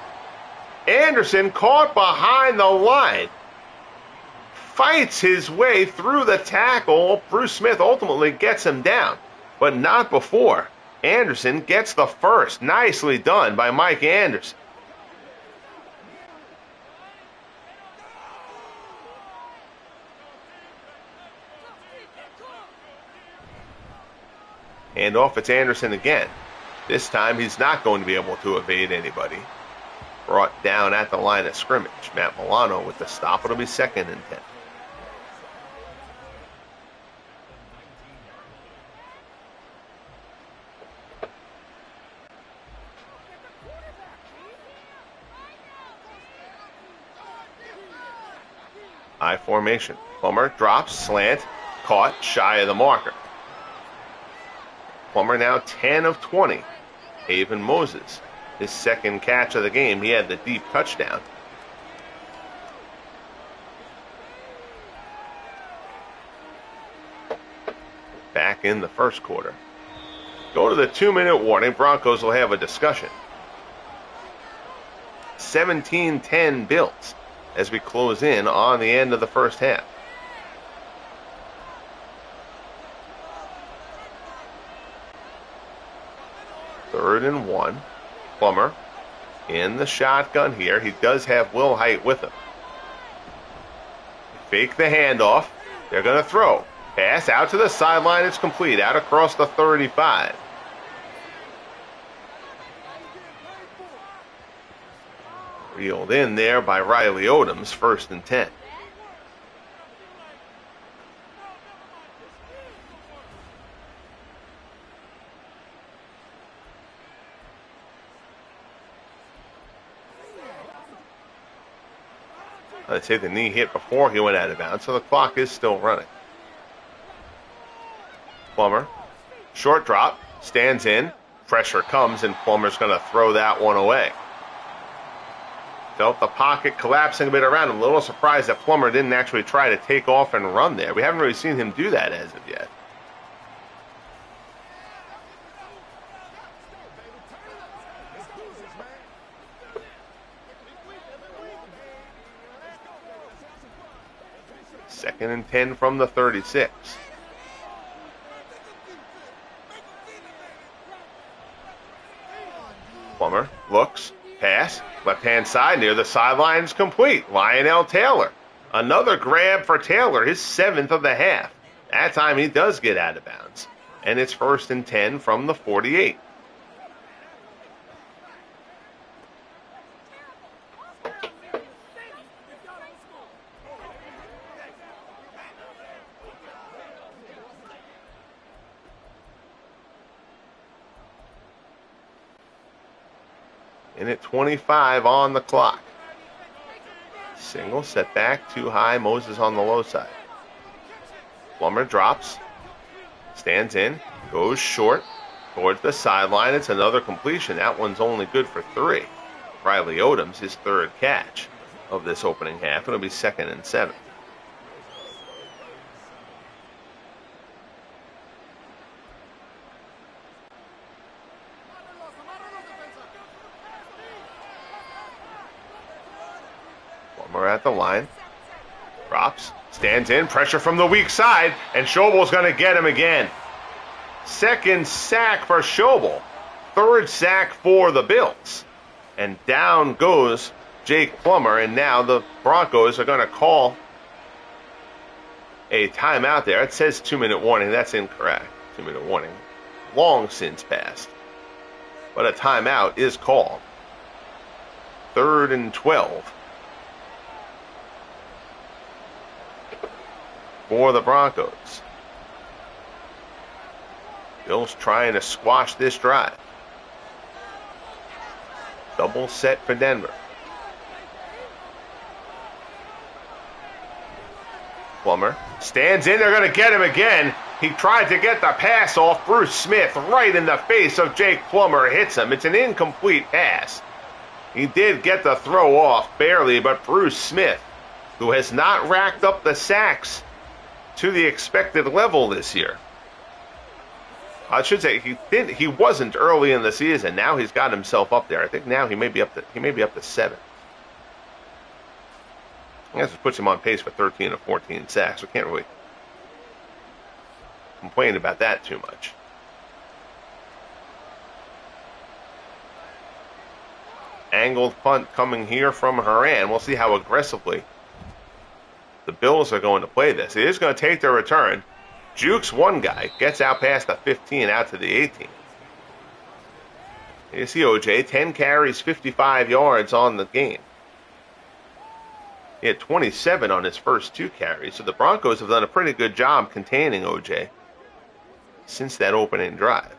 Anderson caught behind the line, fights his way through the tackle. Bruce Smith ultimately gets him down, but not before. Anderson gets the first. Nicely done by Mike Anderson. Handoff, it's Anderson again. This time he's not going to be able to evade anybody. Brought down at the line of scrimmage. Matt Milano with the stop. It'll be 2nd and 10. I formation. Plummer drops, slant, caught, shy of the marker. Plummer now 10 of 20. Haven Moses, his 2nd catch of the game. He had the deep touchdown. Back in the first quarter. Go to the 2-minute warning. Broncos will have a discussion. 17-10 Bills as we close in on the end of the first half. Third and 1. Plummer in the shotgun here. He does have Will Height with him. Fake the handoff. They're going to throw. Pass out to the sideline. It's complete. Out across the 35. Reeled in there by Riley Odoms. 1st and 10. I'd say the knee hit before he went out of bounds, so the clock is still running. Plummer, short drop, stands in, pressure comes, and Plummer's going to throw that one away. Felt the pocket collapsing a bit around him. A little surprised that Plummer didn't actually try to take off and run there. We haven't really seen him do that as of yet. Second and 10 from the 36. Plummer looks, pass, left-hand side near the sidelines, complete. Lionel Taylor. Another grab for Taylor, his 7th of the half. That time he does get out of bounds. And it's 1st and 10 from the 48. And at 25 on the clock. Single, set back, too high. Moses on the low side. Plummer drops. Stands in. Goes short. towards the sideline. It's another completion. That one's only good for 3. Riley Odom's his 3rd catch of this opening half. It'll be 2nd and 7. Plummer at the line. Drops. Stands in. Pressure from the weak side. And Schobel's going to get him again. 2nd sack for Schobel. 3rd sack for the Bills. And down goes Jake Plummer. And now the Broncos are going to call a timeout there. It says 2-minute warning. That's incorrect. 2-minute warning. Long since passed. But a timeout is called. 3rd and 12. For the Broncos. Bills trying to squash this drive. Double set for Denver. Plummer stands in. They're going to get him again. He tried to get the pass off. Bruce Smith right in the face of Jake Plummer hits him. It's an incomplete pass. He did get the throw off barely, but Bruce Smith, who has not racked up the sacks to the expected level this year. I should say he wasn't early in the season. Now he's got himself up there. I think now he may be up to 7. I guess it puts him on pace for 13 or 14 sacks. We can't really complain about that too much. Angled punt coming here from Haran. We'll see how aggressively the Bills are going to play this. It is going to take their return. Jukes one guy, gets out past the 15, out to the 18. You see OJ, 10 carries, 55 yards on the game. He had 27 on his first 2 carries, so the Broncos have done a pretty good job containing OJ since that opening drive.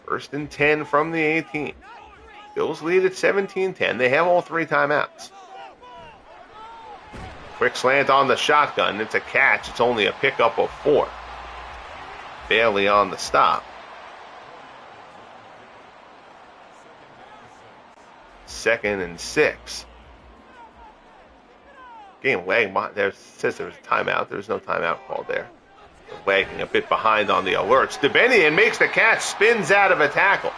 First and 10 from the 18. Bills lead at 17-10. They have all 3 timeouts. Quick slant on the shotgun. It's a catch. It's only a pickup of 4. Bailey on the stop. 2nd and 6. Game lag. There says there was a timeout. There's no timeout called there. Lagging a bit behind on the alerts. DeBerg makes the catch. Spins out of a tackle.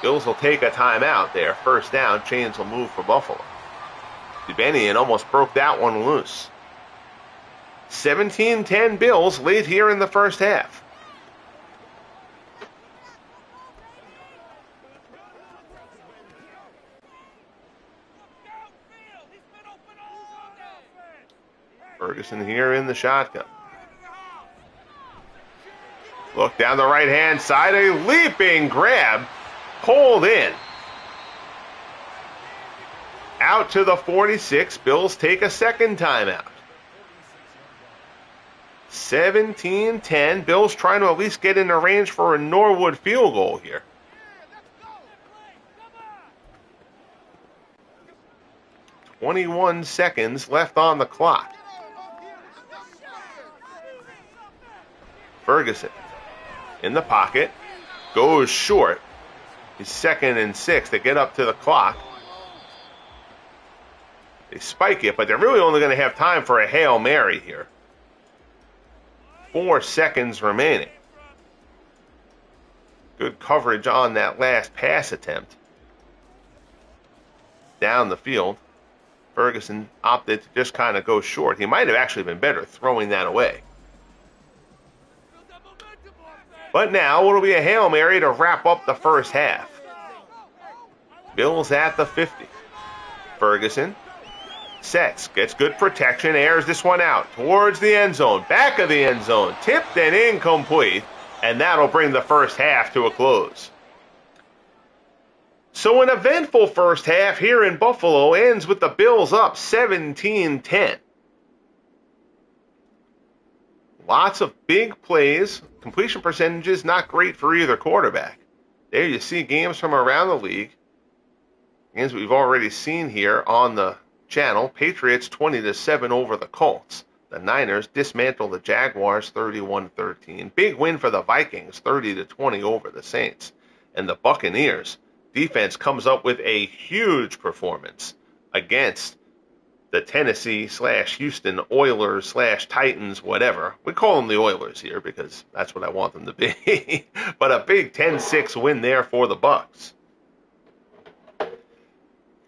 Bills will take a timeout there. First down. Chains will move for Buffalo. DeBerg almost broke that one loose. 17-10 Bills late here in the first half. Ferguson here in the shotgun. Look down the right-hand side. A leaping grab. Pulled in. Out to the 46. Bills take a second timeout. 17-10. Bills trying to at least get in the range for a Norwood field goal here. "21 seconds left on the clock. Ferguson in the pocket. Goes short. He's 2nd and 6. They get up to the clock. They spike it, but they're really only going to have time for a Hail Mary here. 4 seconds remaining. Good coverage on that last pass attempt. Down the field. Ferguson opted to just kind of go short. He might have actually been better throwing that away. But now it'll be a Hail Mary to wrap up the first half. Bills at the 50. Ferguson sets, gets good protection, airs this one out towards the end zone, back of the end zone, tipped and incomplete, and that'll bring the first half to a close. So an eventful first half here in Buffalo ends with the Bills up 17-10. Lots of big plays, completion percentages not great for either quarterback. There you see games from around the league. Games we've already seen here on the channel. Patriots 20-7 over the Colts. The Niners dismantle the Jaguars 31-13. Big win for the Vikings, 30-20 over the Saints. And the Buccaneers defense comes up with a huge performance against the Tennessee/Houston Oilers/Titans, whatever. We call them the Oilers here because that's what I want them to be. But a big 10-6 win there for the Bucs.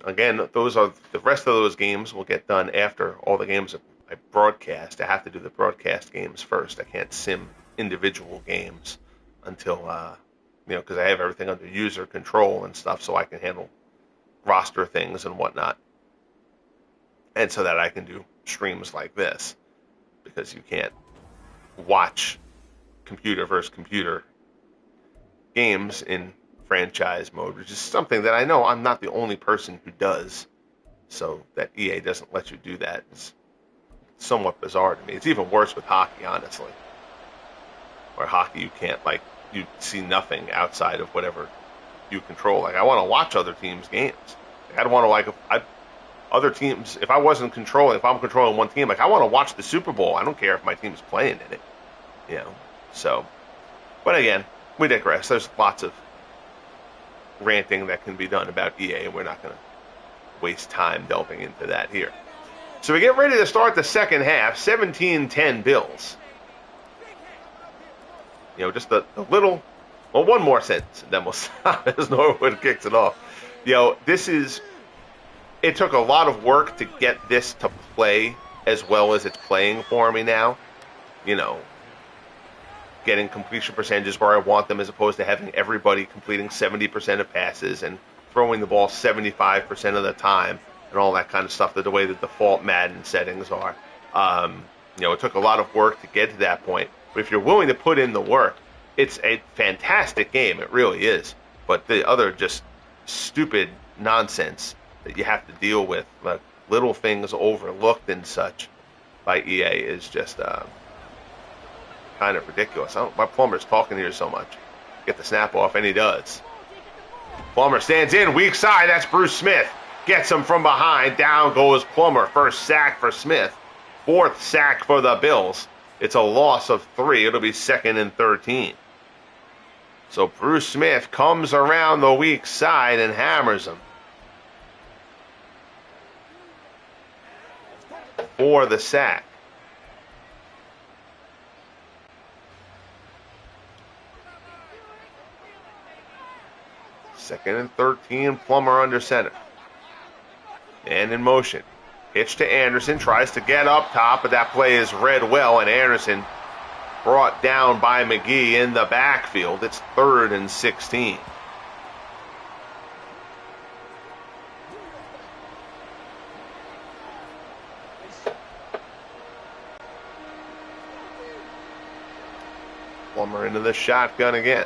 Again, those are the rest of those games will get done after all the games I broadcast. I have to do the broadcast games first. I can't sim individual games until, because I have everything under user control and stuff, so I can handle roster things and whatnot. And so that I can do streams like this, because you can't watch computer versus computer games in franchise mode, which is something that I know I'm not the only person who does. So that EA doesn't let you do that is somewhat bizarre to me. It's even worse with hockey, honestly. Where hockey you can't, you see nothing outside of whatever you control. I want to watch other teams' games. I don't want to, other teams, if I'm controlling one team, I want to watch the Super Bowl. I don't care if my team's playing in it, so. But again, we digress. There's lots of ranting that can be done about EA, and we're not going to waste time delving into that here. So we get ready to start the second half, 17-10 Bills. Just a little, one more sentence, and then we'll stop as Norwood kicks it off. It took a lot of work to get this to play as well as it's playing for me now. Getting completion percentages where I want them, as opposed to having everybody completing 70% of passes and throwing the ball 75% of the time and all that kind of stuff, the way the default Madden settings are. It took a lot of work to get to that point. But if you're willing to put in the work, it's a fantastic game. It really is. But the other just stupid nonsense that you have to deal with, like little things overlooked and such by EA, is just kind of ridiculous. I don't know why Plummer's talking here so much. Get the snap off, and he does. Plummer stands in, weak side. That's Bruce Smith. Gets him from behind. Down goes Plummer. First sack for Smith. Fourth sack for the Bills. It's a loss of 3. It'll be 2nd and 13. So Bruce Smith comes around the weak side and hammers him for the sack. Second and 13, Plummer under center. And in motion. Pitch to Anderson, tries to get up top, but that play is read well, and Anderson brought down by McGee in the backfield. It's 3rd and 16. Plummer into the shotgun again.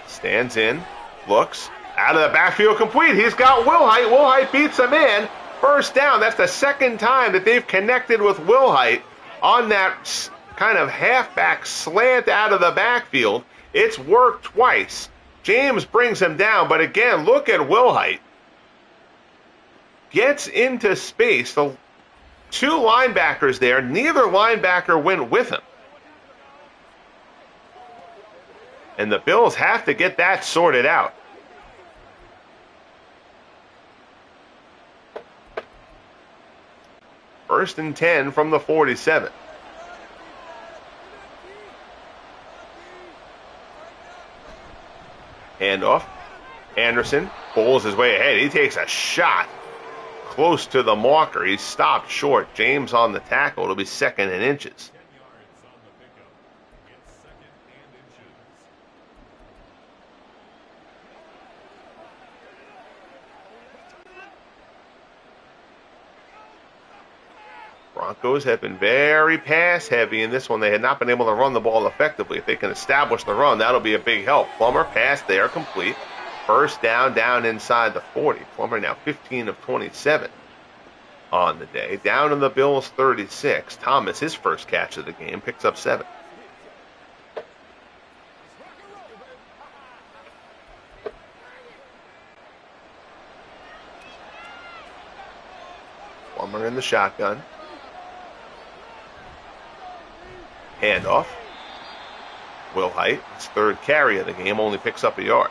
Stands in, looks, out of the backfield, complete. He's got Wilhite. Wilhite beats a man. First down. That's the second time that they've connected with Wilhite on that kind of halfback slant out of the backfield. It's worked twice. James brings him down, but again, look at Wilhite. Gets into space. The 2 linebackers there. Neither linebacker went with him. And the Bills have to get that sorted out. First and 10 from the 47. Handoff. Anderson pulls his way ahead. He takes a shot close to the marker. He's stopped short. James on the tackle. It'll be 2nd and inches. Broncos have been very pass heavy in this one. They had not been able to run the ball effectively. If they can establish the run, that'll be a big help. Plummer pass there, complete. First down inside the 40. Plummer now 15 of 27 on the day. Down in the Bills 36. Thomas, his first catch of the game, picks up 7. Plummer in the shotgun. Handoff. Will Height, his third carry of the game, only picks up a yard.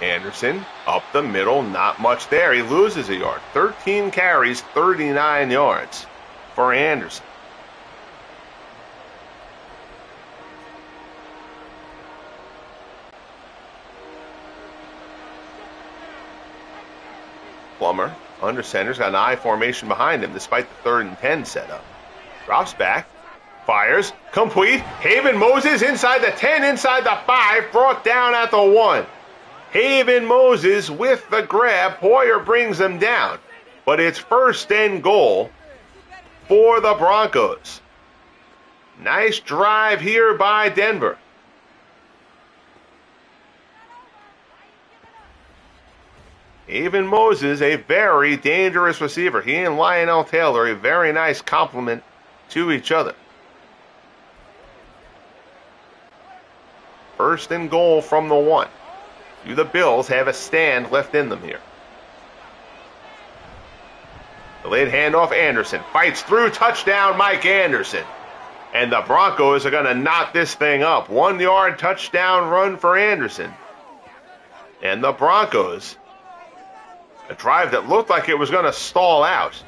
Anderson up the middle, not much there. He loses a yard. 13 carries, 39 yards for Anderson. Plummer, under center's got an I formation behind him despite the 3rd and 10 setup. Drops back, fires, complete. Haven Moses inside the 10, inside the 5, brought down at the 1. Haven Moses with the grab. Poyer brings him down. But it's 1st and goal for the Broncos. Nice drive here by Denver. Haven Moses, a very dangerous receiver. He and Lionel Taylor, a very nice complement to each other. 1st and goal from the 1. The Bills have a stand left in them here. Delayed handoff, Anderson. Fights through, touchdown, Mike Anderson. And the Broncos are going to knot this thing up. 1-yard touchdown run for Anderson. And the Broncos, a drive that looked like it was going to stall out.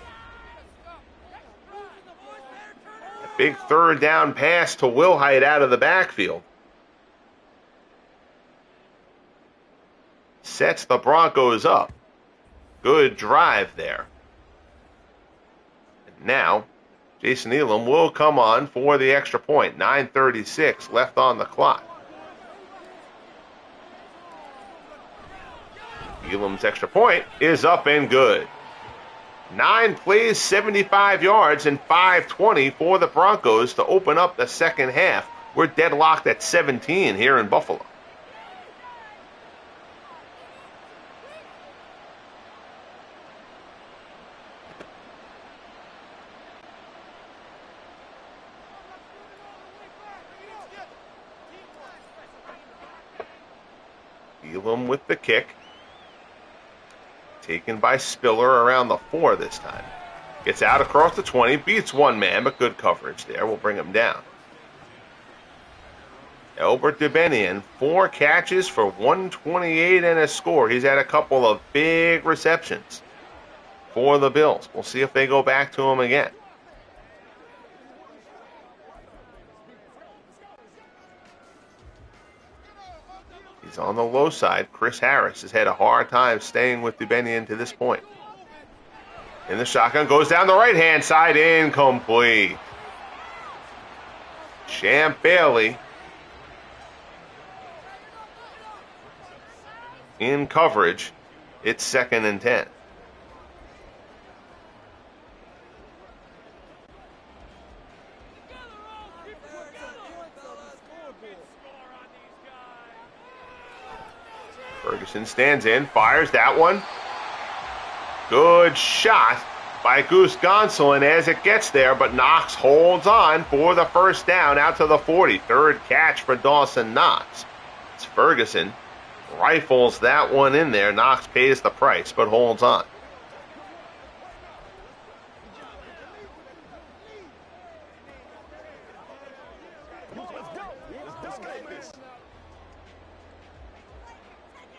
A big 3rd down pass to Will Height out of the backfield sets the Broncos up. Good drive there. And now, Jason Elam will come on for the extra point. 9:36 left on the clock. Elam's extra point is up and good. 9 plays, 75 yards, and 5:20 for the Broncos to open up the second half. We're deadlocked at 17 here in Buffalo. Elam with the kick. Taken by Spiller around the 4 this time. Gets out across the 20, beats one man, but good coverage there. We'll bring him down. Albert Dubenian, 4 catches for 128 and a score. He's had a couple of big receptions for the Bills. We'll see if they go back to him again. He's on the low side. Chris Harris has had a hard time staying with Dubenian to this point. In the shotgun, goes down the right-hand side, incomplete. Champ Bailey in coverage. It's 2nd and 10. Ferguson stands in, fires that one. Good shot by Goose Gonsolin as it gets there, but Knox holds on for the 1st down out to the 40. 3rd catch for Dawson Knox. It's Ferguson. Rifles that one in there. Knox pays the price, but holds on.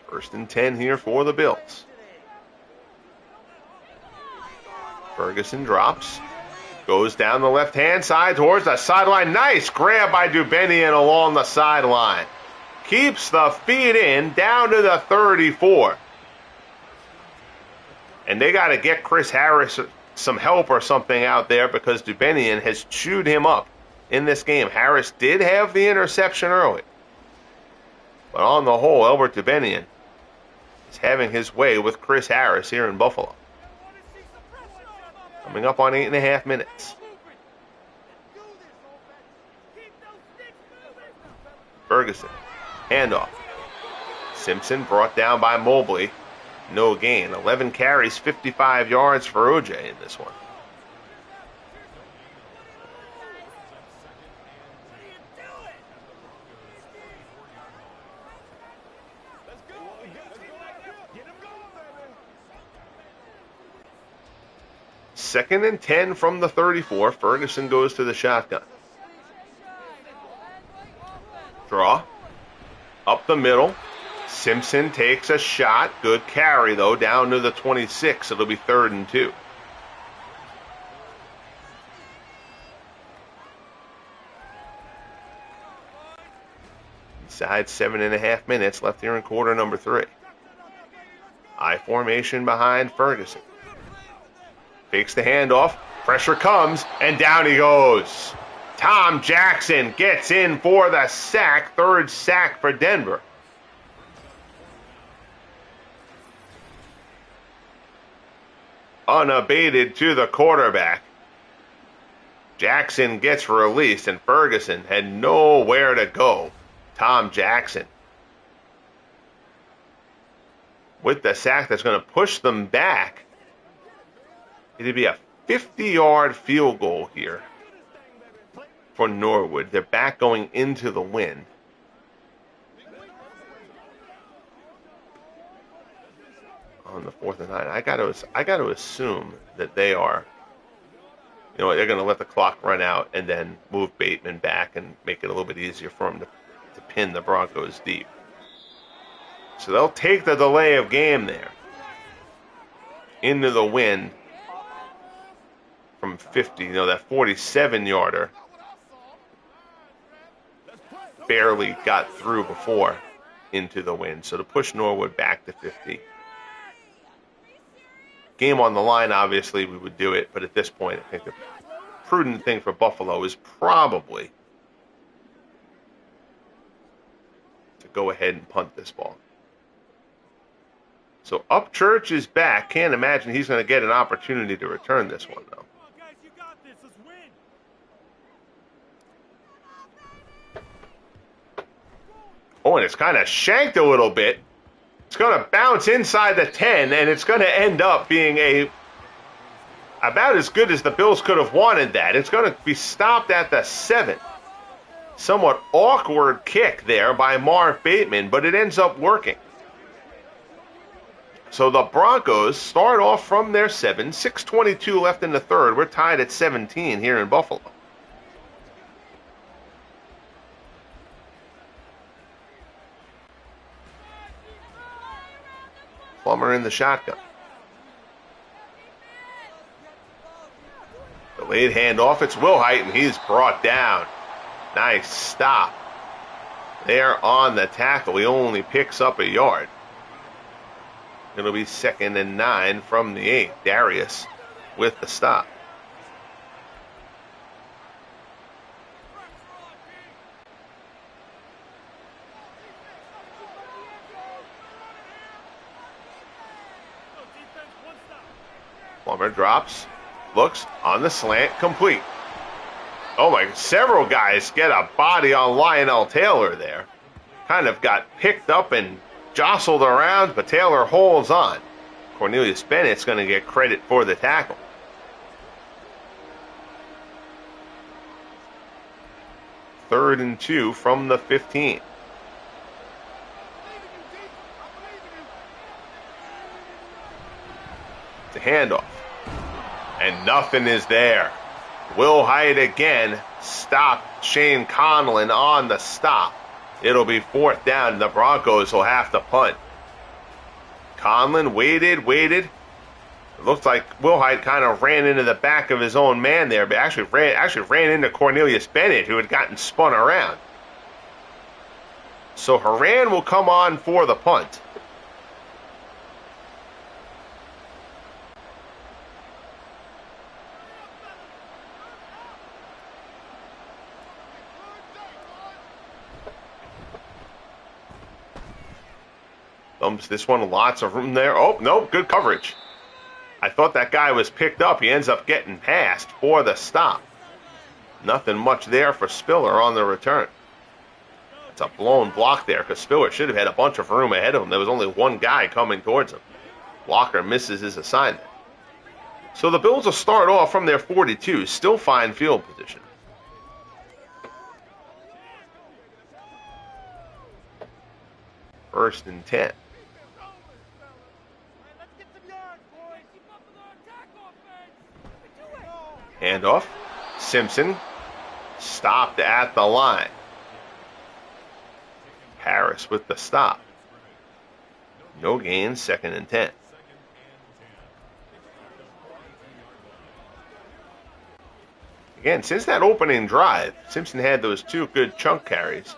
First and 10 here for the Bills. Ferguson drops. Goes down the left-hand side towards the sideline. Nice grab by Dubenian along the sideline. Keeps the feet in down to the 34. And they got to get Chris Harris some help or something out there because Dubenian has chewed him up in this game. Harris did have the interception early. But on the whole, Albert Dubenian is having his way with Chris Harris here in Buffalo. Coming up on 8.5 minutes. Ferguson, handoff. Simpson brought down by Mobley. no gain. 11 carries, 55 yards for OJ in this one. Second and 10 from the 34. Ferguson goes to the shotgun. Draw. Up the middle. Simpson takes a shot. Good carry, though, down to the 26. It'll be 3rd and 2. Inside 7.5 minutes left here in quarter number 3. I formation behind Ferguson. Fakes the handoff. Pressure comes, and down he goes. Tom Jackson gets in for the sack. 3rd sack for Denver. Unabated to the quarterback. Jackson gets released, and Ferguson had nowhere to go. Tom Jackson with the sack that's going to push them back. It'd be a 50-yard field goal here for Norwood. They're back going into the wind. On the 4th and 9, I got to assume that they are, they're going to let the clock run out and then move Bateman back and make it a little bit easier for him to pin the Broncos deep. So they'll take the delay of game there into the wind from 50. That 47-yarder barely got through before into the wind. So to push Norwood back to 50. Game on the line, obviously, we would do it. But at this point, I think the prudent thing for Buffalo is probably to go ahead and punt this ball. So Upchurch is back. Can't imagine he's going to get an opportunity to return this one, though. Oh, and it's kind of shanked a little bit. It's going to bounce inside the 10, and it's going to end up being about as good as the Bills could have wanted that. It's going to be stopped at the 7. Somewhat awkward kick there by Marv Bateman, but it ends up working. So the Broncos start off from their 7. 6:22 left in the 3rd. We're tied at 17 here in Buffalo. Plummer in the shotgun. Delayed handoff. It's Wilhite, and he's brought down. Nice stop there on the tackle. He only picks up a yard. It'll be 2nd and 9 from the 8. Darius with the stop. Plummer drops, looks on the slant, complete. Oh my, several guys get a body on Lionel Taylor there. Kind of got picked up and jostled around, but Taylor holds on. Cornelius Bennett's going to get credit for the tackle. Third and 2 from the 15. It's a handoff. And nothing is there. Wilhite again stopped Shane Conlon on the stop. It'll be 4th down. The Broncos will have to punt. Conlon waited. It looks like Wilhite kind of ran into the back of his own man there, but actually ran into Cornelius Bennett, who had gotten spun around. So Haran will come on for the punt. Thumps this one, lots of room there. Oh, no, good coverage. I thought that guy was picked up. He ends up getting past for the stop. Nothing much there for Spiller on the return. It's a blown block there because Spiller should have had a bunch of room ahead of him. There was only one guy coming towards him. Blocker misses his assignment. So the Bills will start off from their 42, still fine field position. First and 10. Handoff. Simpson stopped at the line. Harris with the stop. No gain, second and 10. Again, since that opening drive, Simpson had those 2 good chunk carries.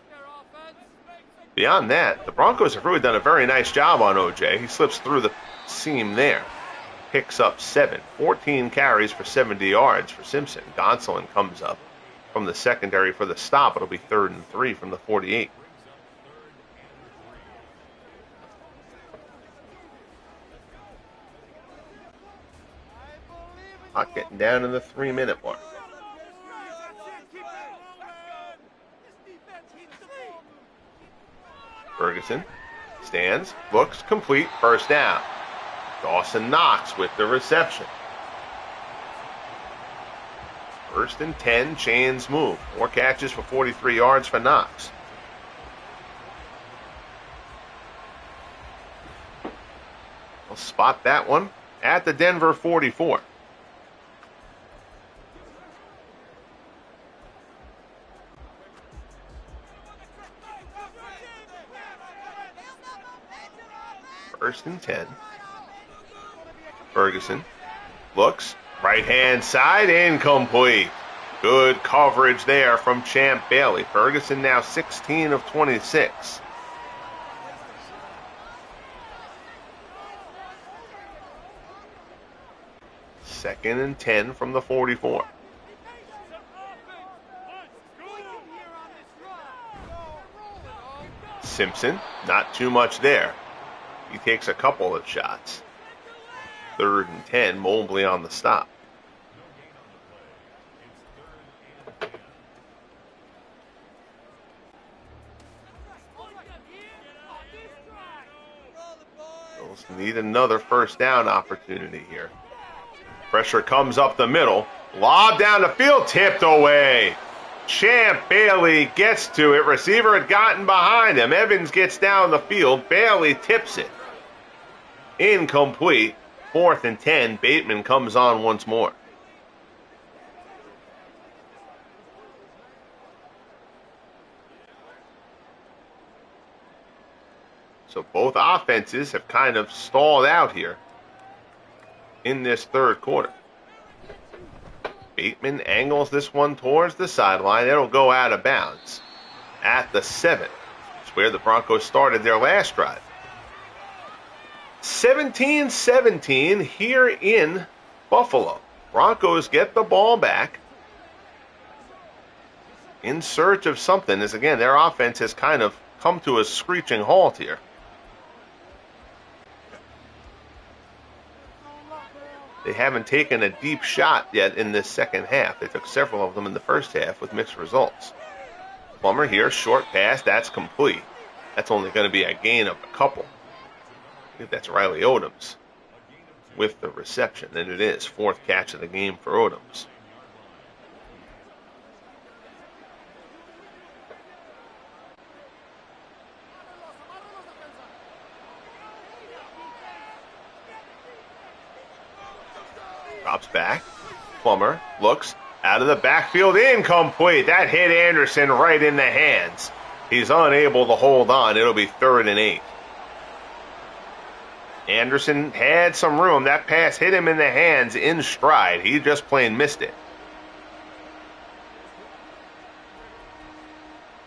Beyond that, the Broncos have really done a very nice job on OJ. He slips through the seam there. Picks up 7. 14 carries for 70 yards for Simpson. Gonsolin comes up from the secondary for the stop. It'll be 3rd and 3 from the 48. Not getting down in the 3-minute mark. Ferguson stands, looks, complete, first down. Dawson Knox with the reception. First and 10, chains move. 4 catches for 43 yards for Knox. We'll spot that one at the Denver 44. First and 10. Ferguson looks, right-hand side, incomplete. Good coverage there from Champ Bailey. Ferguson now 16 of 26. Second and 10 from the 44. Simpson, not too much there. He takes a couple of shots. 3rd and 10, Mobley on the stop. Bills need another first down opportunity here. Pressure comes up the middle. Lob down the field, tipped away. Champ Bailey gets to it. Receiver had gotten behind him. Evans gets down the field. Bailey tips it. Incomplete. 4th and 10. Bateman comes on once more. So both offenses have kind of stalled out here in this 3rd quarter. Bateman angles this one towards the sideline. It'll go out of bounds at the 7. It's where the Broncos started their last drive. 17-17 here in Buffalo. Broncos get the ball back in search of something, as again, their offense has kind of come to a screeching halt here. They haven't taken a deep shot yet in this second half. They took several of them in the first half with mixed results. Plummer here, short pass, that's complete. That's only going to be a gain of a couple. I think that's Riley Odoms with the reception, and it is 4th catch of the game for Odoms. Drops back. Plummer looks out of the backfield, incomplete. That hit Anderson right in the hands. He's unable to hold on. It'll be 3rd and 8. Anderson had some room. That pass hit him in the hands in stride. He just plain missed it.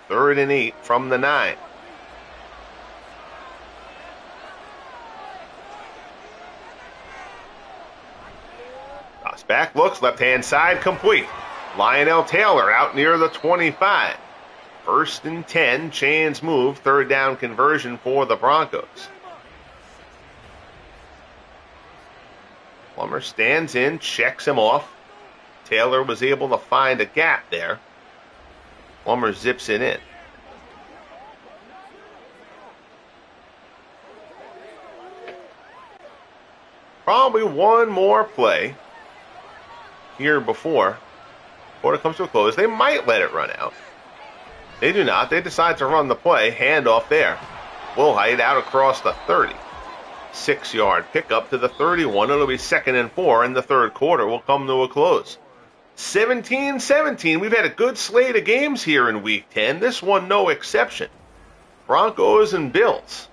3rd and 8 from the 9. Drops back, looks, left-hand side, complete. Lionel Taylor out near the 25. 1st and 10, chains move, 3rd down conversion for the Broncos. Plummer stands in, checks him off. Taylor was able to find a gap there. Plummer zips it in. Probably one more play here before quarter comes to a close. They might let it run out. They do not. They decide to run the play. Handoff there. Wilhite out across the 30. 6-yard pickup to the 31. It'll be 2nd and 4, and the third quarter will come to a close. 17-17. We've had a good slate of games here in Week 10. This one no exception. Broncos and Bills.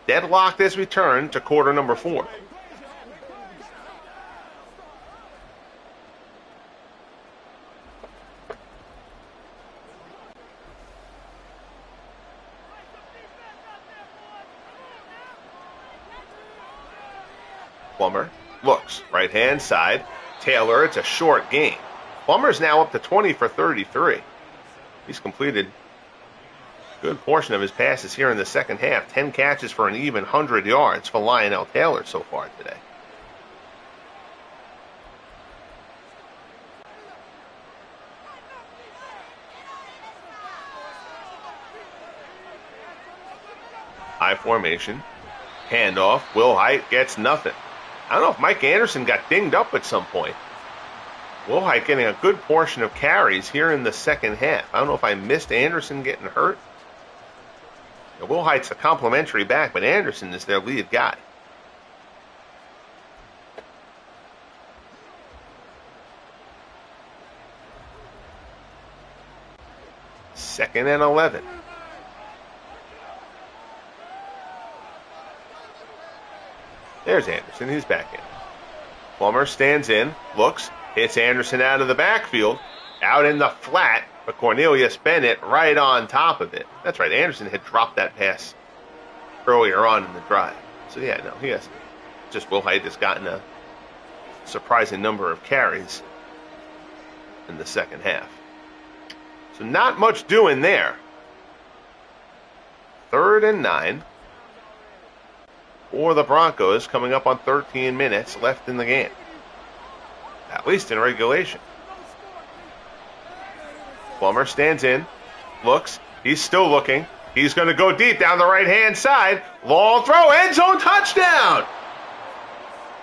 Deadlocked as we turn to quarter number 4. Plummer looks right-hand side. Taylor, it's a short game. Plummer's now up to 20 for 33. He's completed a good portion of his passes here in the second half. 10 catches for an even 100 yards for Lionel Taylor so far today. High formation. Handoff. Wilhite gets nothing. I don't know if Mike Anderson got dinged up at some point. Wilhite getting a good portion of carries here in the second half. I don't know if I missed Anderson getting hurt. Now, Wilhite's a complimentary back, but Anderson is their lead guy. Second and 11. There's Anderson. He's back in. Plummer stands in, looks, hits Anderson out of the backfield, out in the flat, but Cornelius Bennett right on top of it. That's right. Anderson had dropped that pass earlier on in the drive. So, yeah, no, he hasn't. Just Wilhite has gotten a surprising number of carries in the second half. So not much doing there. 3rd and 9. For the Broncos, coming up on 13 minutes left in the game. At least in regulation. Plummer stands in, looks, he's still looking. He's going to go deep down the right-hand side. Long throw, end zone, touchdown!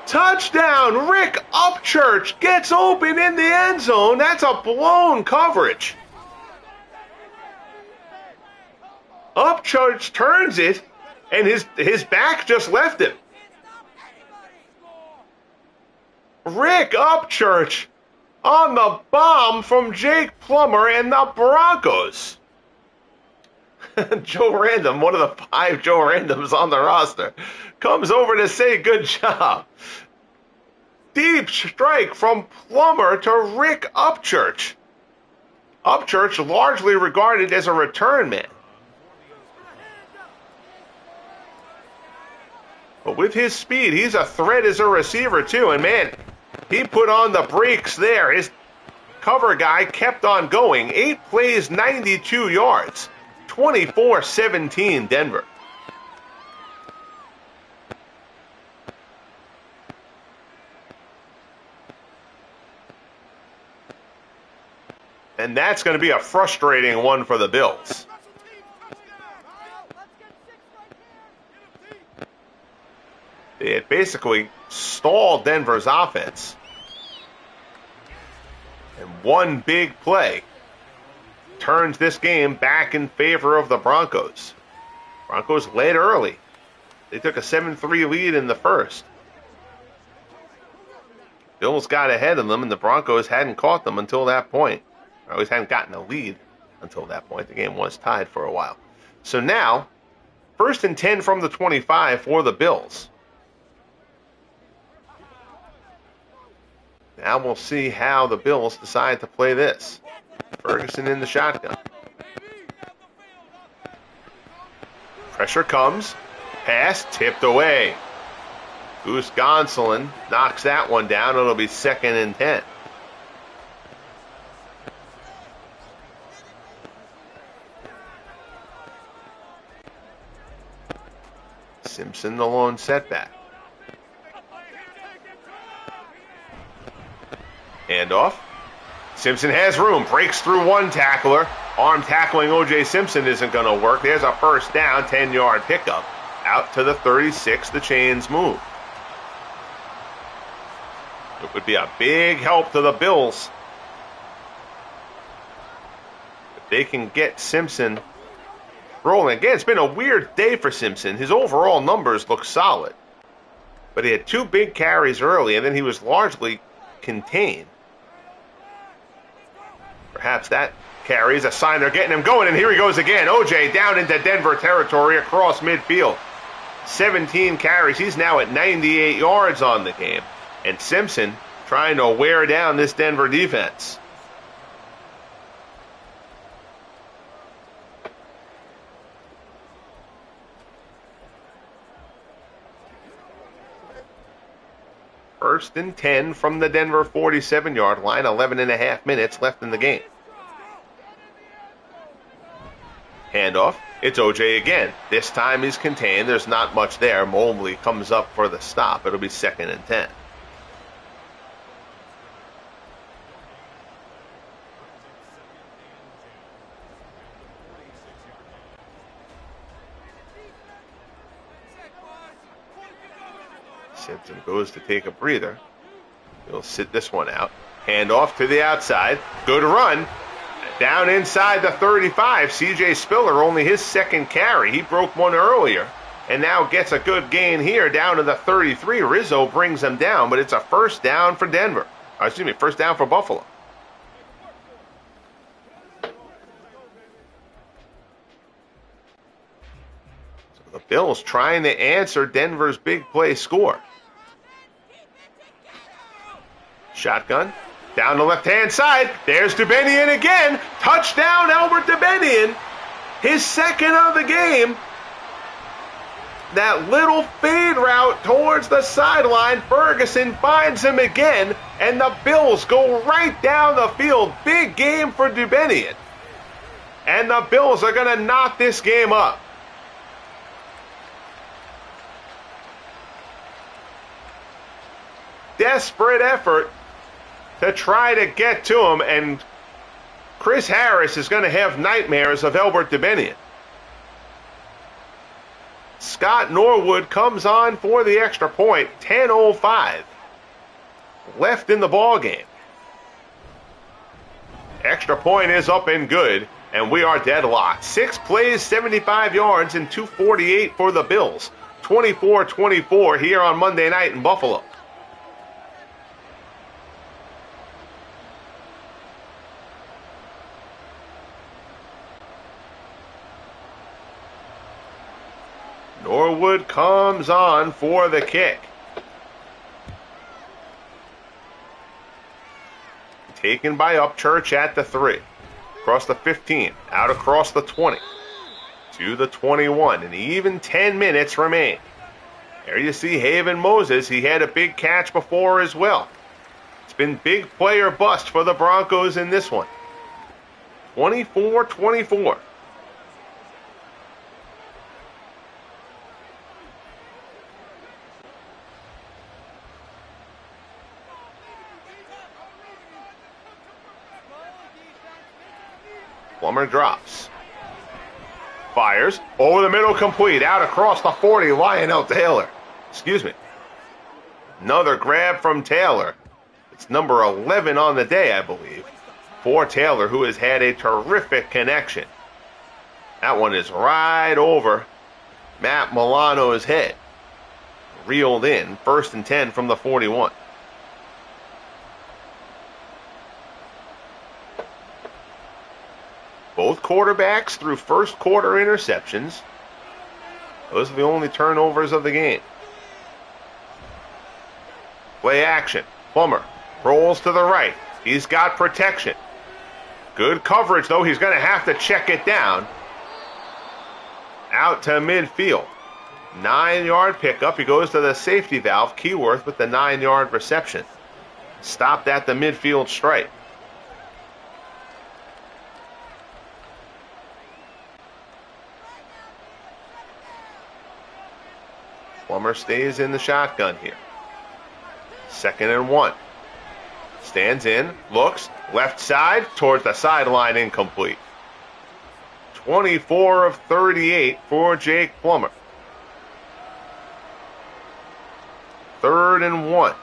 Touchdown! Rick Upchurch gets open in the end zone. That's a blown coverage. Upchurch turns it, and his back just left him. Rick Upchurch on the bomb from Jake Plummer and the Broncos. Joe Random, one of the 5 Joe Randoms on the roster, comes over to say good job. Deep strike from Plummer to Rick Upchurch. Upchurch largely regarded as a return man. But with his speed, he's a threat as a receiver too. And man, he put on the brakes there. His cover guy kept on going. 8 plays, 92 yards. 24-17 Denver. And that's going to be a frustrating one for the Bills. It basically stalled Denver's offense. And one big play turns this game back in favor of the Broncos. Broncos led early. They took a 7-3 lead in the first. Bills got ahead of them, and the Broncos hadn't caught them until that point. Or at least hadn't gotten a lead until that point. The game was tied for a while. So now, 1st and 10 from the 25 for the Bills. Now we'll see how the Bills decide to play this. Ferguson in the shotgun. Pressure comes. Pass tipped away. Goose Gonsolin knocks that one down. It'll be 2nd and 10. Simpson the lone setback. Handoff. Simpson has room. Breaks through one tackler. Arm tackling OJ Simpson isn't going to work. There's a first down, 10-yard pickup. Out to the 36. The chains move. It would be a big help to the Bills if they can get Simpson rolling. Again, it's been a weird day for Simpson. His overall numbers look solid, but he had 2 big carries early, and then he was largely contained. Perhaps that carry is a sign they're getting him going, and here he goes again. OJ down into Denver territory across midfield. 17 carries. He's now at 98 yards on the game. And Simpson trying to wear down this Denver defense. First and 10 from the Denver 47-yard line. 11.5 minutes left in the game. Handoff. It's OJ again. This time he's contained. There's not much there. Mobley comes up for the stop. It'll be 2nd and 10. Simpson goes to take a breather. He'll sit this one out. Handoff to the outside. Good run. Down inside the 35. CJ Spiller, only his 2nd carry. He broke one earlier and now gets a good gain here down to the 33. Rizzo brings him down, but it's a first down for Denver. First down for Buffalo. So the Bills trying to answer Denver's big play score. Shotgun. Down the left-hand side. There's Dubenian again. Touchdown, Albert Dubenian. His 2nd of the game. That little fade route towards the sideline. Ferguson finds him again. And the Bills go right down the field. Big game for Dubenian. And the Bills are going to knock this game up. Desperate effort to try to get to him, and Chris Harris is going to have nightmares of Albert Dubenian. Scott Norwood comes on for the extra point. 10:05 left in the ball game. Extra point is up and good, and we are deadlocked. 6 plays, 75 yards, and 248 for the Bills. 24-24 here on Monday night in Buffalo. Norwood comes on for the kick. Taken by Upchurch at the 3. Across the 15. Out across the 20. To the 21. And even 10 minutes remain. There you see Haven Moses. He had a big catch before as well. It's been big play or bust for the Broncos in this one. 24-24. Plummer drops. Fires. Over the middle, complete. Out across the 40, Lionel Taylor. Excuse me. Another grab from Taylor. It's number 11 on the day, I believe, for Taylor, who has had a terrific connection. That one is right over Matt Milano's head. Reeled in. 1st and 10 from the 41. Both quarterbacks threw first quarter interceptions. Those are the only turnovers of the game. Play action. Plummer rolls to the right. He's got protection. Good coverage, though. He's going to have to check it down. Out to midfield. 9-yard pickup. He goes to the safety valve. Keyworth with the 9-yard reception. Stopped at the midfield stripe. Plummer stays in the shotgun here. 2nd and 1. Stands in, looks, left side, towards the sideline, incomplete. 24 of 38 for Jake Plummer. 3rd and 1.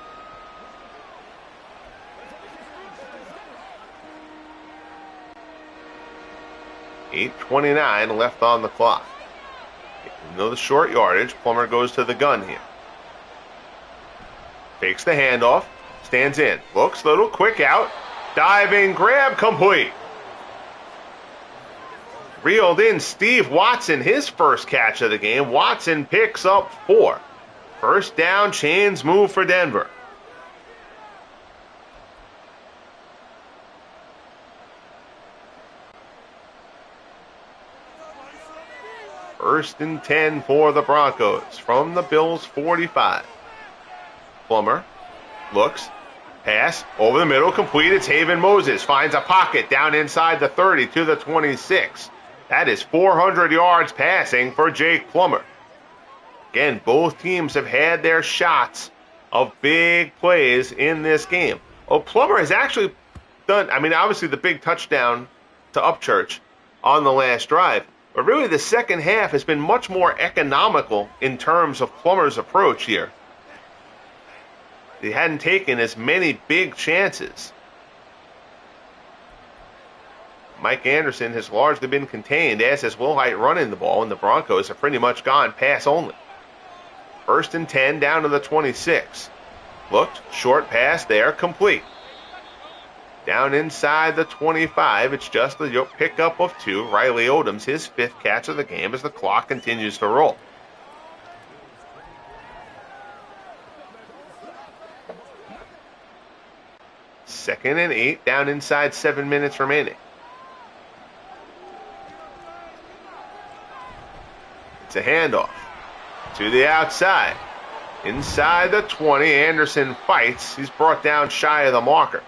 8:29 left on the clock. Even though the short yardage, Plummer goes to the gun here. Fakes the handoff, stands in, looks, little quick out, diving grab, complete. Reeled in Steve Watson, his first catch of the game. Watson picks up 4. First down, chains move for Denver. First and 10 for the Broncos from the Bills' 45. Plummer looks, pass over the middle, complete. It's Haven Moses, finds a pocket down inside the 30 to the 26. That is 400 yards passing for Jake Plummer. Again, both teams have had their shots of big plays in this game. Oh, Plummer has actually done, obviously the big touchdown to Upchurch on the last drive. But really, the second half has been much more economical in terms of Plummer's approach here. He hadn't taken as many big chances. Mike Anderson has largely been contained, as has Will Height running the ball, and the Broncos have pretty much gone pass only. First and 10 down to the 26. Looked, short pass there, complete. Down inside the 25, it's just a pickup of 2. Riley Odoms, his 5th catch of the game as the clock continues to roll. Second and 8, down inside 7 minutes remaining. It's a handoff to the outside. Inside the 20, Anderson fights. He's brought down shy of the marker.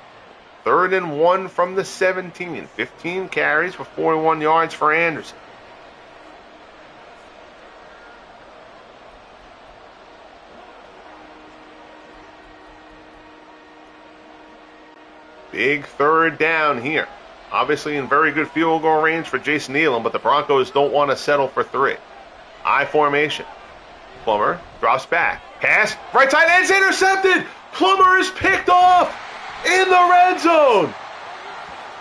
3rd and 1 from the 17. 15 carries for 41 yards for Anderson. Big 3rd down here. Obviously in very good field goal range for Jason Elam, but the Broncos don't want to settle for 3. I formation. Plummer drops back. Pass, right side, and it's intercepted! Plummer is picked off in the red zone!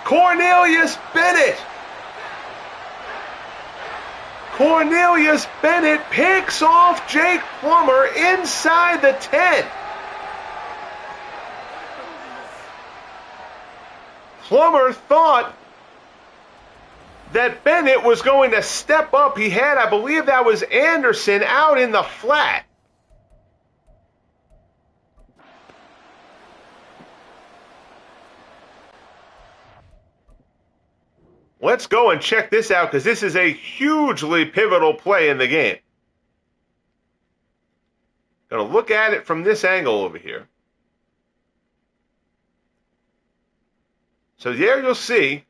Cornelius Bennett! Cornelius Bennett picks off Jake Plummer inside the 10. Plummer thought that Bennett was going to step up. He had, I believe that was Anderson, out in the flat. Let's go and check this out because this is a hugely pivotal play in the game. Going to look at it from this angle over here. So there you'll see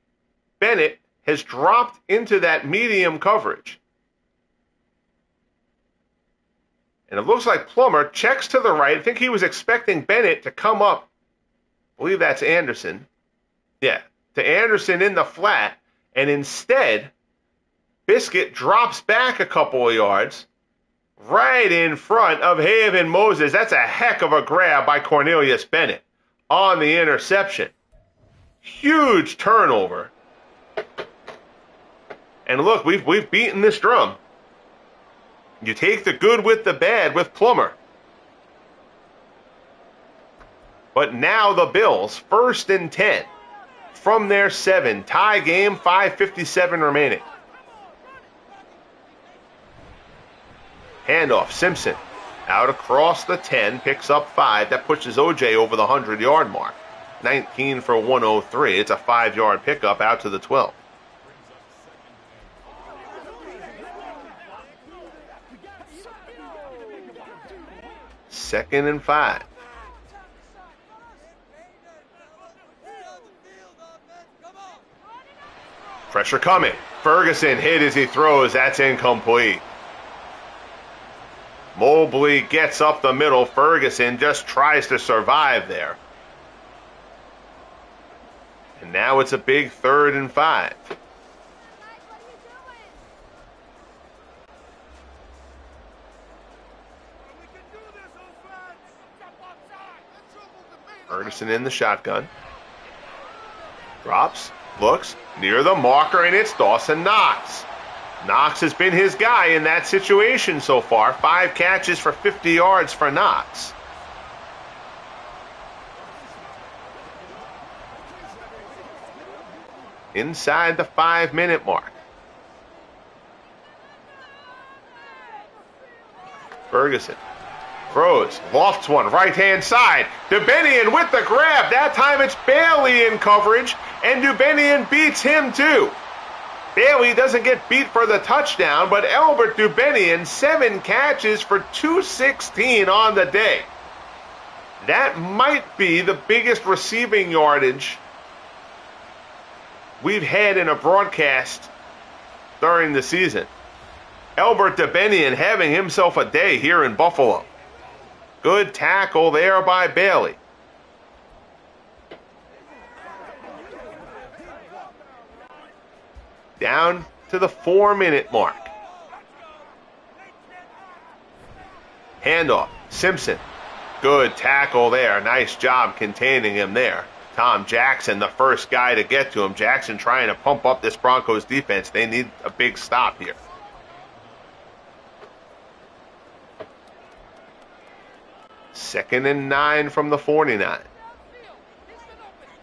Bennett has dropped into that medium coverage. And it looks like Plummer checks to the right. I think he was expecting Bennett to come up. I believe that's Anderson. Yeah, to Anderson in the flat. And instead, Biscuit drops back a couple of yards right in front of Haven Moses. That's a heck of a grab by Cornelius Bennett on the interception. Huge turnover. And look, we've beaten this drum. You take the good with the bad with Plummer. But now the Bills, 1st and 10 from their 7. Tie game, 5:57 remaining. Handoff, Simpson. Out across the 10, picks up 5. That pushes OJ over the 100-yard mark. 19 for 103. It's a 5-yard pickup out to the 12. Second and 5. Pressure coming. Ferguson hit as he throws. That's incomplete. Mobley gets up the middle. Ferguson just tries to survive there. And now it's a big 3rd and 5. Ferguson in the shotgun. Drops. Looks near the marker, and it's Dawson Knox. Knox has been his guy in that situation so far. 5 catches for 50 yards for Knox. Inside the 5-minute mark. Ferguson throws, lofts one, right-hand side. Dubenian with the grab. That time it's Bailey in coverage, and Dubenian beats him too. Bailey doesn't get beat for the touchdown, but Albert Dubenian, 7 catches for 216 on the day. That might be the biggest receiving yardage we've had in a broadcast during the season. Albert Dubenian having himself a day here in Buffalo. Good tackle there by Bailey. Down to the 4-minute mark. Handoff. Simpson. Good tackle there. Nice job containing him there. Tom Jackson, the first guy to get to him. Jackson trying to pump up this Broncos defense. They need a big stop here. Second and 9 from the 49.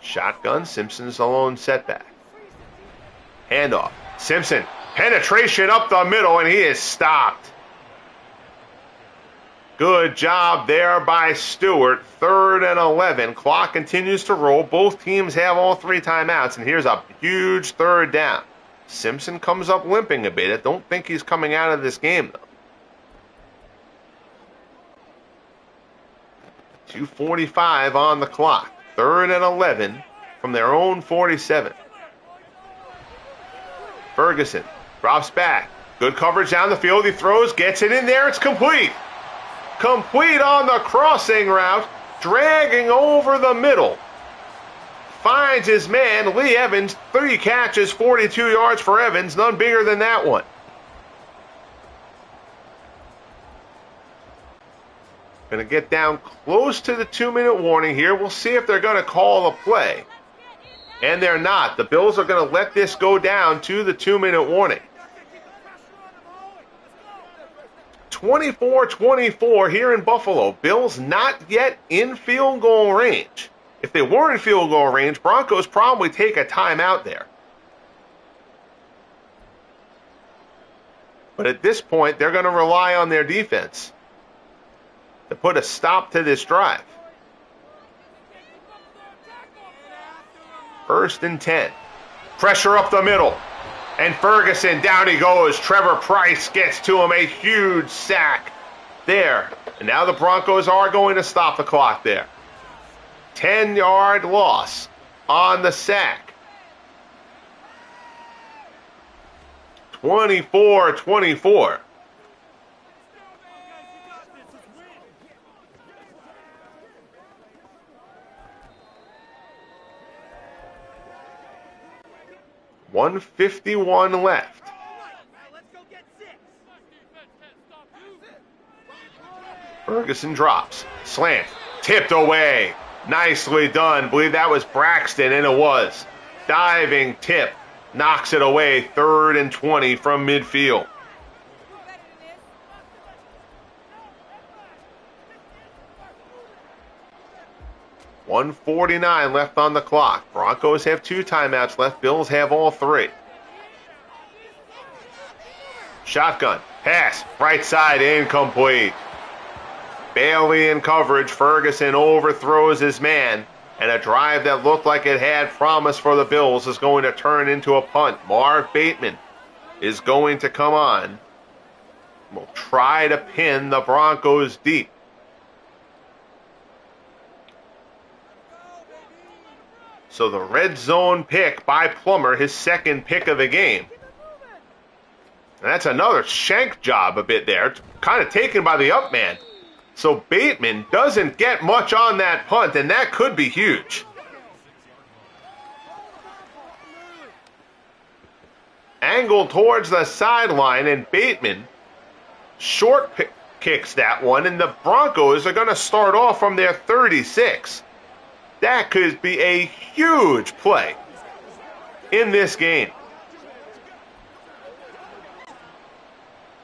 Shotgun. Simpson's the lone setback. Handoff. Simpson. Penetration up the middle, and he is stopped. Good job there by Stewart. 3rd and 11. Clock continues to roll. Both teams have all 3 timeouts, and here's a huge 3rd down. Simpson comes up limping a bit. I don't think he's coming out of this game, though. 2:45 on the clock. 3rd and 11 from their own 47. Ferguson drops back. Good coverage down the field. He throws, gets it in there. It's complete. Complete on the crossing route. Dragging over the middle. Finds his man, Lee Evans. 3 catches, 42 yards for Evans. None bigger than that one. Going to get down close to the 2-minute warning here. We'll see if they're going to call a play. And they're not. The Bills are going to let this go down to the 2-minute warning. 24-24 here in Buffalo. Bills not yet in field goal range. If they were in field goal range, Broncos probably take a timeout there. But at this point, they're going to rely on their defense to put a stop to this drive. 1st and 10. Pressure up the middle. And Ferguson, down he goes. Trevor Price gets to him. A huge sack there. And now the Broncos are going to stop the clock there. 10-yard loss on the sack. 24-24. $151 left. Ferguson drops. Slant. Tipped away. Nicely done. Believe that was Braxton, and it was. Diving tip. Knocks it away. 3rd and 20 from midfield. $149 left on the clock. Broncos have 2 timeouts left. Bills have all 3. Shotgun. Pass. Right side. Incomplete. Bailey in coverage. Ferguson overthrows his man. And a drive that looked like it had promise for the Bills is going to turn into a punt. Marv Bateman is going to come on. We'll try to pin the Broncos deep. So the red zone pick by Plummer, his 2nd pick of the game. And that's another shank job a bit there. Kind of taken by the up man. So Bateman doesn't get much on that punt, and that could be huge. Angled towards the sideline, and Bateman short kicks that one, and the Broncos are going to start off from their 36. That could be a huge play. in this game.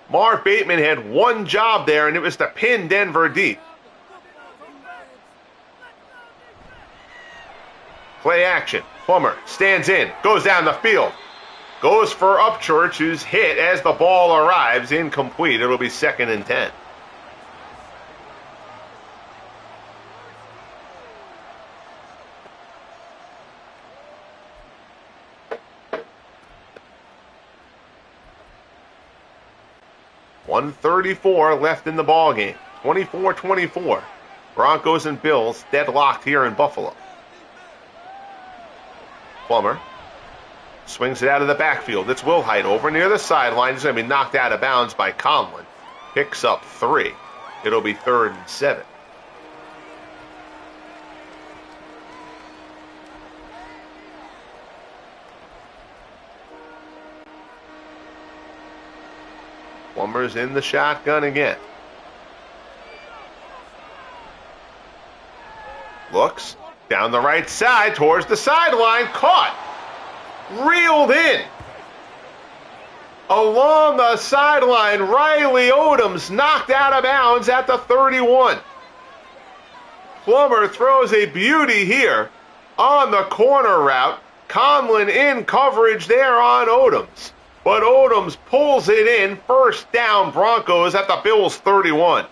Marv Bateman had one job there, and it was to pin Denver deep. Play action. Plummer stands in, goes down the field. Goes for Upchurch, who's hit as the ball arrives. Incomplete. It'll be 2nd and 10. .134 left in the ball game. 24-24. Broncos and Bills deadlocked here in Buffalo. Plummer swings it out of the backfield. It's Wilhite over near the sideline. He's going to be knocked out of bounds by Conlon. Picks up 3. It'll be 3rd and 7. Plummer's in the shotgun again. Looks down the right side towards the sideline. Caught. Reeled in. Along the sideline, Riley Odoms knocked out of bounds at the 31. Plummer throws a beauty here on the corner route. Conlon in coverage there on Odoms. But Odoms pulls it in. 1st down, Broncos at the Bills' 31.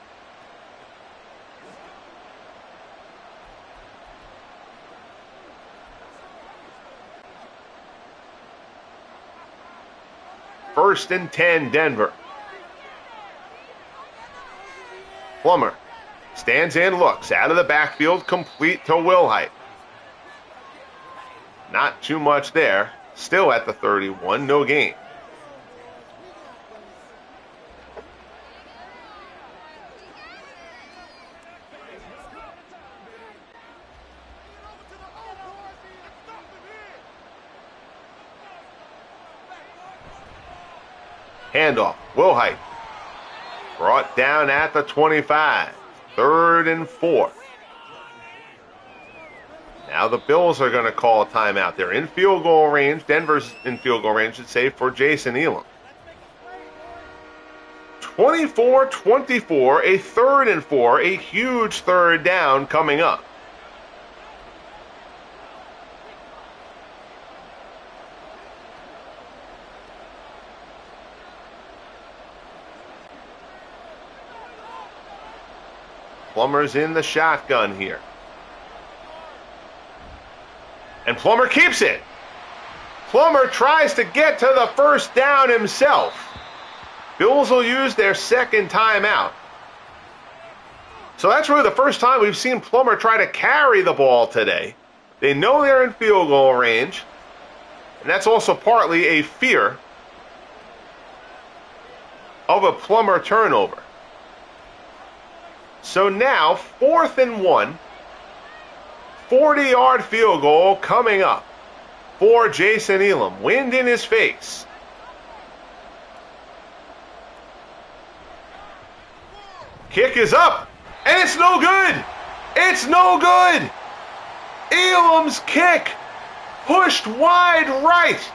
First and 10, Denver. Plummer stands in, looks out of the backfield, complete to Wilhite. Not too much there. Still at the 31, no gain. Handoff. Wilhite. Brought down at the 25. 3rd and 4. Now the Bills are going to call a timeout. They're in field goal range. Denver's in field goal range, should say, for Jason Elam. 24-24, a 3rd and 4, a huge 3rd down coming up. Plummer's in the shotgun here. And Plummer keeps it. Plummer tries to get to the 1st down himself. Bills will use their 2nd timeout. So that's really the first time we've seen Plummer try to carry the ball today. They know they're in field goal range. And that's also partly a fear of a Plummer turnover. So now, 4th and 1, 40-yard field goal coming up for Jason Elam. Wind in his face. Kick is up, and it's no good. It's no good. Elam's kick pushed wide right.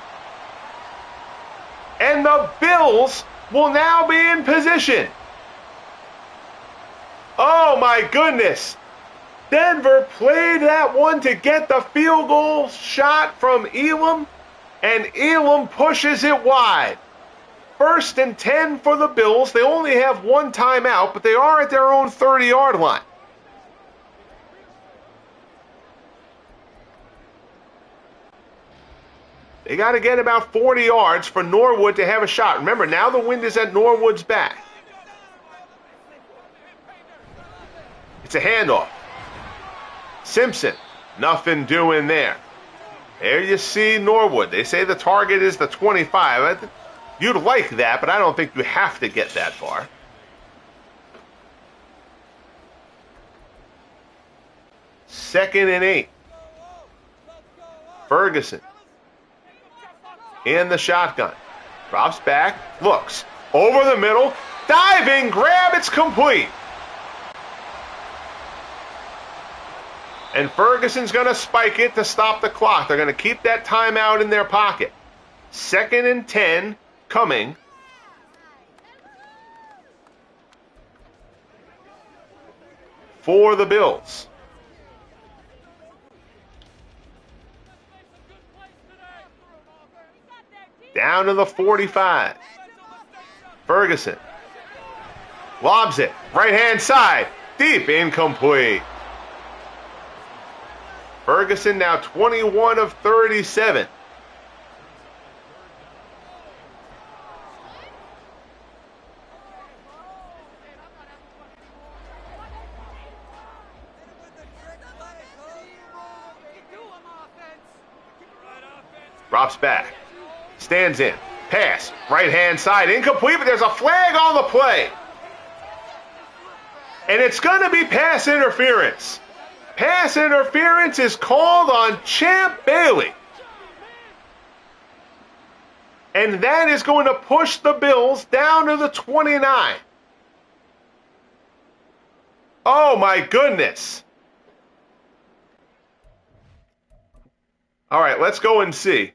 And the Bills will now be in position. Oh my goodness. Denver played that one to get the field goal shot from Elam, and Elam pushes it wide. 1st and 10 for the Bills. They only have one timeout, but they are at their own 30-yard line. They got to get about 40 yards for Norwood to have a shot. Remember, now the wind is at Norwood's back. It's a handoff. Simpson, nothing doing there. There you see Norwood. They say the target is the 25. You'd like that, but I don't think you have to get that far. Second and 8. Ferguson in the shotgun. Drops back, looks. Over the middle, diving, grab, it's complete. And Ferguson's going to spike it to stop the clock. They're going to keep that timeout in their pocket. 2nd and 10 coming. For the Bills. Down to the 45. Ferguson lobs it. Right-hand side. Deep. Incomplete. Ferguson now 21 of 37. Drops back. Stands in. Pass. Right-hand side. Incomplete, but there's a flag on the play. And it's going to be pass interference. Pass interference is called on Champ Bailey. And that is going to push the Bills down to the 29. Oh, my goodness. All right, let's go and see.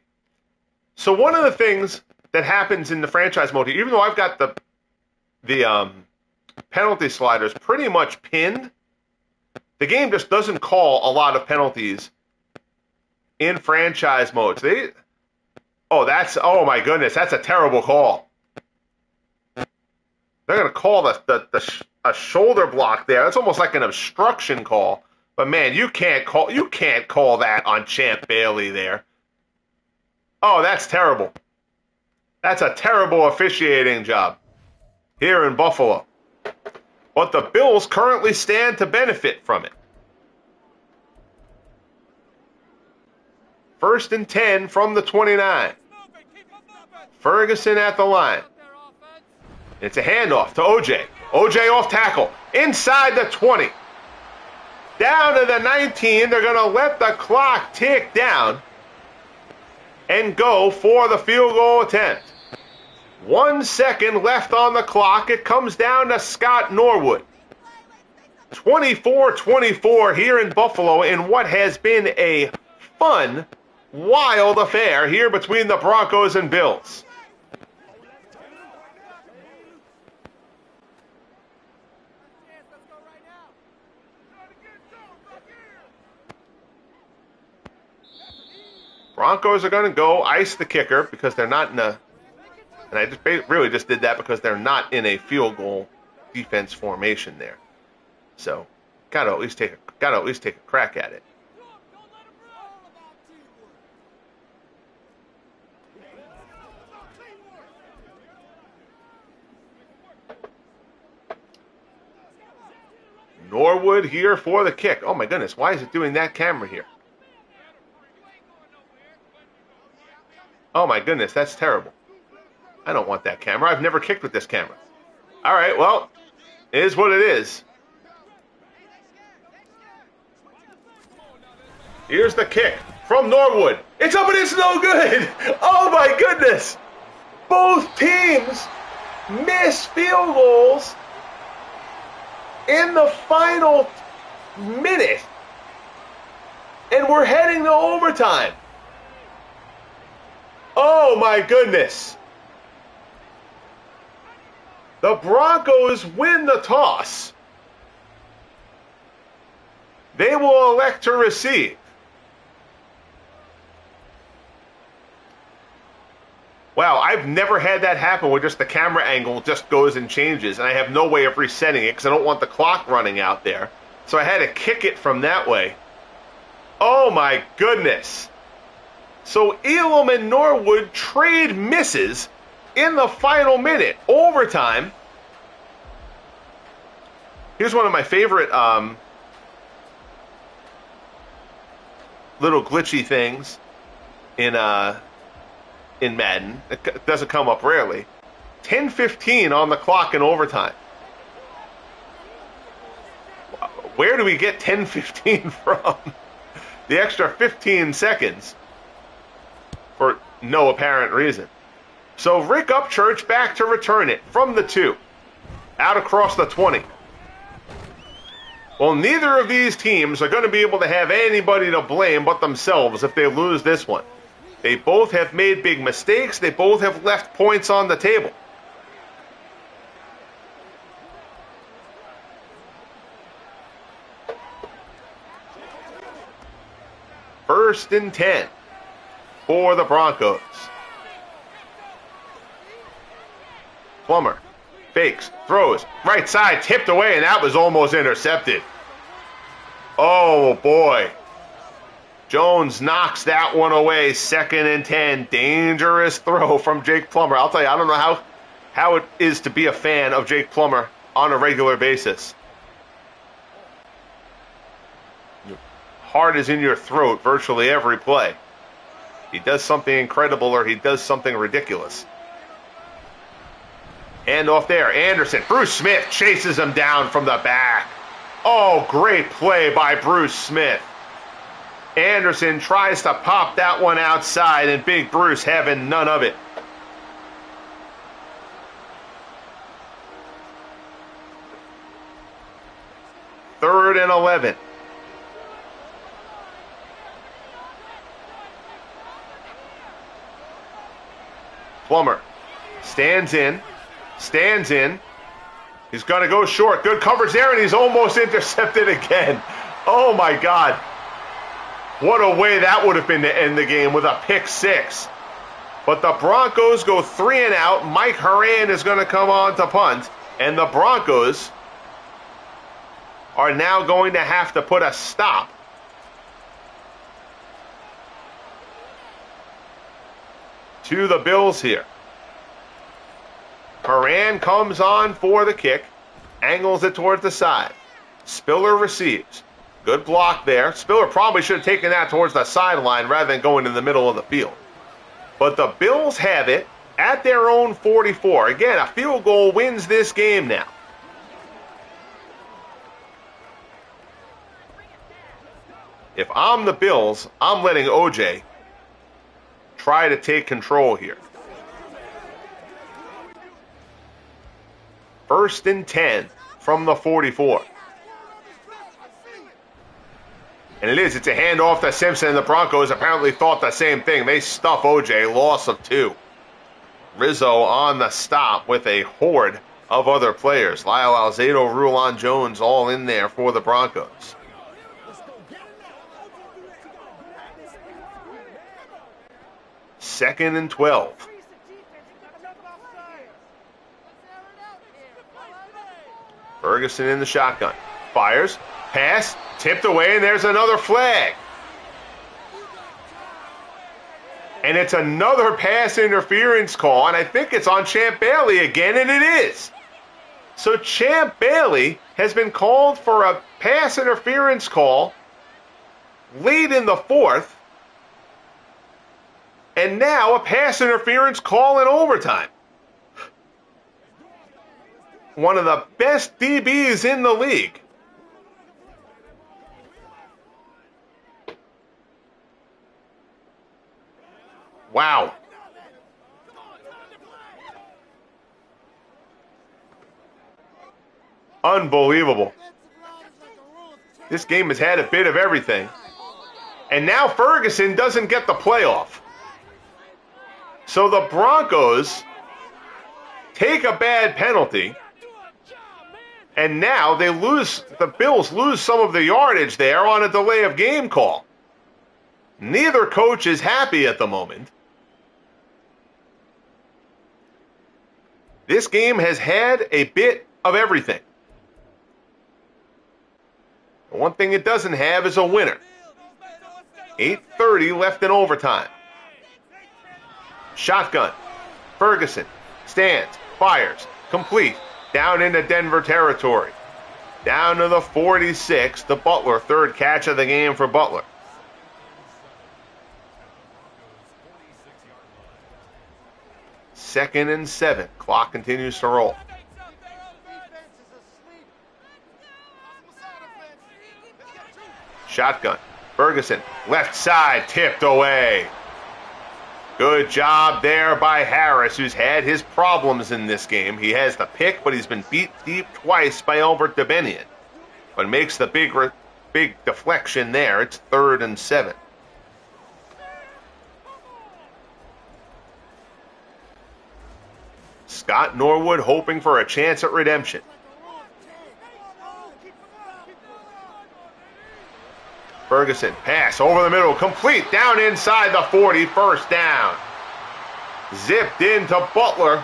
So one of the things that happens in the franchise mode, even though I've got the penalty sliders pretty much pinned, the game just doesn't call a lot of penalties in franchise modes. Oh my goodness, that's a terrible call. They're going to call a shoulder block there. That's almost like an obstruction call. But man, you can't call that on Champ Bailey there. Oh, that's terrible. That's a terrible officiating job here in Buffalo. But the Bills currently stand to benefit from it. 1st and 10 from the 29. Ferguson at the line. It's a handoff to OJ. OJ off tackle. Inside the 20. Down to the 19. They're going to let the clock tick down and go for the field goal attempt. 1 second left on the clock. It comes down to Scott Norwood. 24-24 here in Buffalo in what has been a fun, wild affair here between the Broncos and Bills. Broncos are going to go ice the kicker because they're not in a, and I really just did that because they're not in a field goal defense formation there. So, gotta at least take a crack at it. Norwood here for the kick. Oh my goodness, why is it doing that camera here? Oh my goodness, that's terrible. I don't want that camera. I've never kicked with this camera. All right, well, it is what it is. Here's the kick from Norwood. It's up and it's no good. Oh my goodness. Both teams miss field goals in the final minute. And we're heading to overtime. Oh my goodness. The Broncos win the toss. They will elect to receive. Wow, I've never had that happen where just the camera angle just goes and changes, and I have no way of resetting it because I don't want the clock running out there. So I had to kick it from that way. Oh my goodness. So Elam and Norwood trade misses in the final minute. Overtime. Here's one of my favorite little glitchy things in Madden. It doesn't come up rarely. 10:15 on the clock in overtime. Where do we get 10:15 from? The extra 15 seconds for no apparent reason. So Rick Upchurch back to return it from the 2. Out across the 20. Well, neither of these teams are going to be able to have anybody to blame but themselves if they lose this one. They both have made big mistakes. They both have left points on the table. First and 10 for the Broncos. Plummer fakes, throws, right side, tipped away, and that was almost intercepted. Oh, boy. Jones knocks that one away. Second and 10. Dangerous throw from Jake Plummer. I'll tell you, I don't know how it is to be a fan of Jake Plummer on a regular basis. Your heart is in your throat virtually every play. He does something incredible or he does something ridiculous. And off there, Anderson. Bruce Smith chases him down from the back. Oh, great play by Bruce Smith. Anderson tries to pop that one outside, and Big Bruce having none of it. Third and 11. Plummer stands in. He's going to go short. Good coverage there, and he's almost intercepted again. Oh, my God. What a way that would have been to end the game with a pick six. But the Broncos go 3 and out. Mike Horan is going to come on to punt. And the Broncos are now going to have to put a stop to the Bills here. Horan comes on for the kick. Angles it towards the side. Spiller receives. Good block there. Spiller probably should have taken that towards the sideline rather than going in the middle of the field. But the Bills have it at their own 44. Again, a field goal wins this game now. If I'm the Bills, I'm letting OJ try to take control here. First and 10 from the 44. And it's a handoff to Simpson, and the Broncos apparently thought the same thing. They stuff OJ, loss of 2. Rizzo on the stop with a horde of other players. Lyle Alzado, Rulon Jones all in there for the Broncos. Second and 12. Ferguson in the shotgun. Fires. Pass. Tipped away, and there's another flag. And it's another pass interference call, and I think it's on Champ Bailey again, and it is. So Champ Bailey has been called for a pass interference call late in the fourth, and now a pass interference call in overtime. One of the best DBs in the league. Wow. Unbelievable. This game has had a bit of everything. And now Ferguson doesn't get the playoff. So the Broncos take a bad penalty. And now they lose, the Bills lose some of the yardage there on a delay of game call. Neither coach is happy at the moment. This game has had a bit of everything. The one thing it doesn't have is a winner. 8:30 left in overtime. Shotgun. Ferguson stands, fires, complete, down into Denver territory. Down to the 46, the Butler, third catch of the game for Butler. Second and 7. Clock continues to roll. Shotgun. Ferguson, left side, tipped away. Good job there by Harris, who's had his problems in this game. He has the pick, but he's been beat deep twice by Albert DeBenian. but makes the big deflection there. It's 3rd and 7. Scott Norwood hoping for a chance at redemption. Ferguson, pass over the middle, complete, down inside the 40, first down. Zipped into Butler,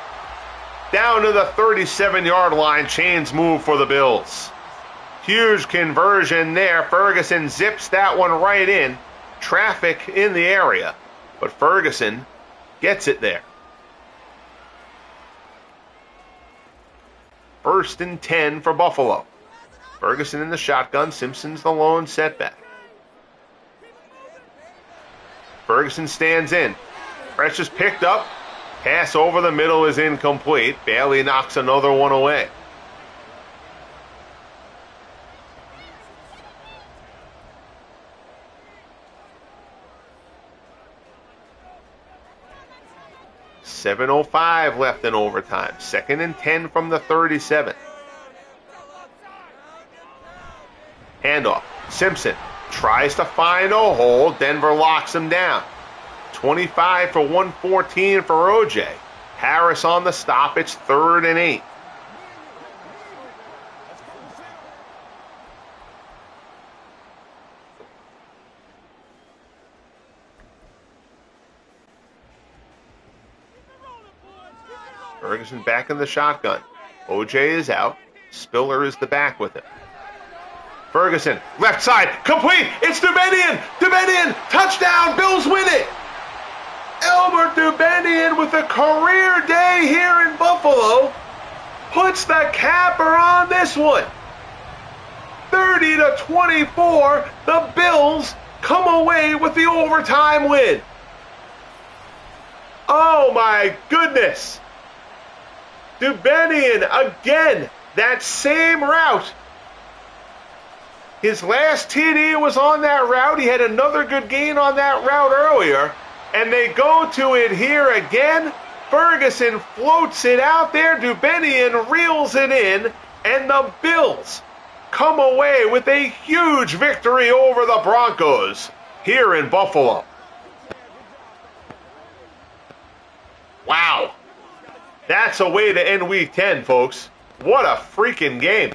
down to the 37-yard line, chains move for the Bills. Huge conversion there. Ferguson zips that one right in. Traffic in the area, but Ferguson gets it there. 1st and 10 for Buffalo. Ferguson in the shotgun, Simpson's the lone setback. Ferguson stands in. Fresh is picked up. Pass over the middle is incomplete. Bailey knocks another one away. .7:05 left in overtime. 2nd and 10 from the 37. Handoff. Simpson tries to find a hole. Denver locks him down. 25 for 114 for OJ. Harris on the stop. It's 3rd and 8. Ferguson back in the shotgun. OJ is out. Spiller is the back with him. Ferguson, left side, complete. It's Dubenian. Dubenian, touchdown. Bills win it. Albert Dubenian with a career day here in Buffalo puts the capper on this one. 30-24, the Bills come away with the overtime win. Oh my goodness. Dubenian again, that same route. His last TD was on that route. He had another good gain on that route earlier. And they go to it here again. Ferguson floats it out there. Dubenian reels it in. And the Bills come away with a huge victory over the Broncos here in Buffalo. Wow. That's a way to end Week 10, folks. What a freaking game.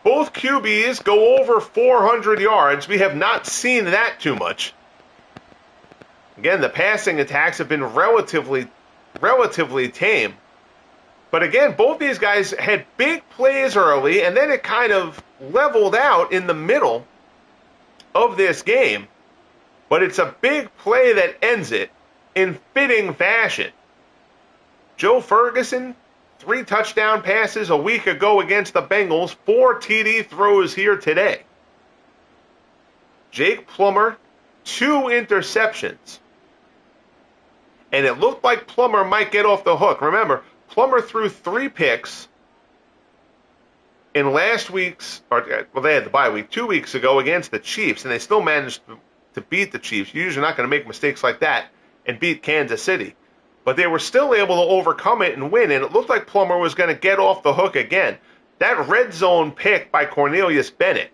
Both QBs go over 400 yards. We have not seen that too much. Again, the passing attacks have been relatively tame. But again, both these guys had big plays early, and then it kind of leveled out in the middle of this game. But it's a big play that ends it in fitting fashion. Joe Ferguson, 3 touchdown passes a week ago against the Bengals, 4 TD throws here today. Jake Plummer, 2 interceptions. And it looked like Plummer might get off the hook. Remember, Plummer threw 3 picks in last week's, they had the bye week, 2 weeks ago against the Chiefs, and they still managed to beat the Chiefs. You're usually not going to make mistakes like that and beat Kansas City. But they were still able to overcome it and win, and it looked like Plummer was going to get off the hook again. That red zone pick by Cornelius Bennett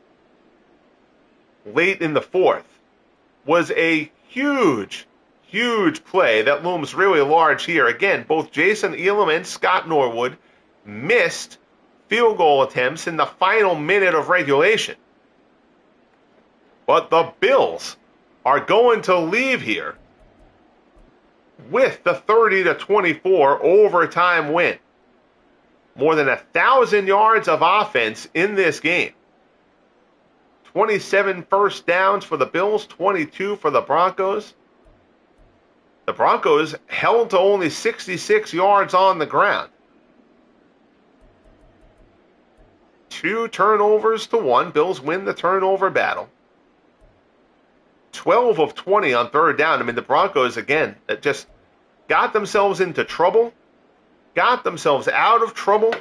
late in the 4th was a huge play that looms really large here. Again, both Jason Elam and Scott Norwood missed field goal attempts in the final minute of regulation. But the Bills are going to leave here with the 30-24 overtime win. More than 1,000 yards of offense in this game. 27 first downs for the Bills, 22 for the Broncos. The Broncos held to only 66 yards on the ground. 2 turnovers to 1. Bills win the turnover battle. 12 of 20 on 3rd down. I mean, the Broncos, again, just got themselves into trouble, got themselves out of trouble.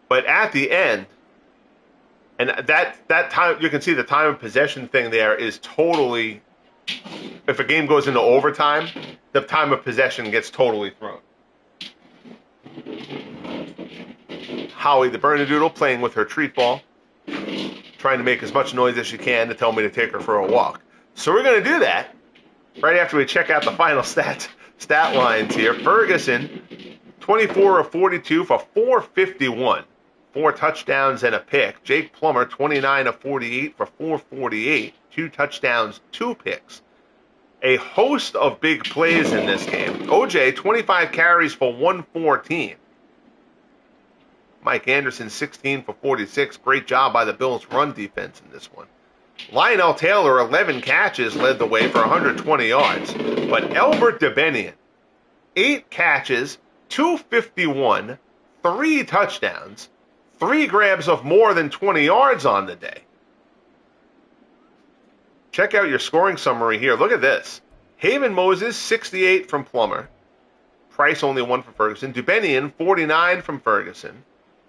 But at the end, and that time, you can see the time of possession thing there is totally, if a game goes into overtime, the time of possession gets totally thrown. Howie the Bernedoodle playing with her treat ball, trying to make as much noise as she can to tell me to take her for a walk. So we're going to do that right after we check out the final stat lines here. Ferguson, 24 of 42 for 451. 4 touchdowns and a pick. Jake Plummer, 29 of 48 for 448. 2 touchdowns, 2 picks. A host of big plays in this game. OJ, 25 carries for 114. Mike Anderson, 16 for 46. Great job by the Bills' run defense in this one. Lionel Taylor, 11 catches, led the way for 120 yards. But Albert DeBerg, 8 catches, 251, 3 touchdowns, 3 grabs of more than 20 yards on the day. Check out your scoring summary here. Look at this. Haven Moses, 68 from Plummer. Price only 1 from Ferguson. Dubenian, 49 from Ferguson.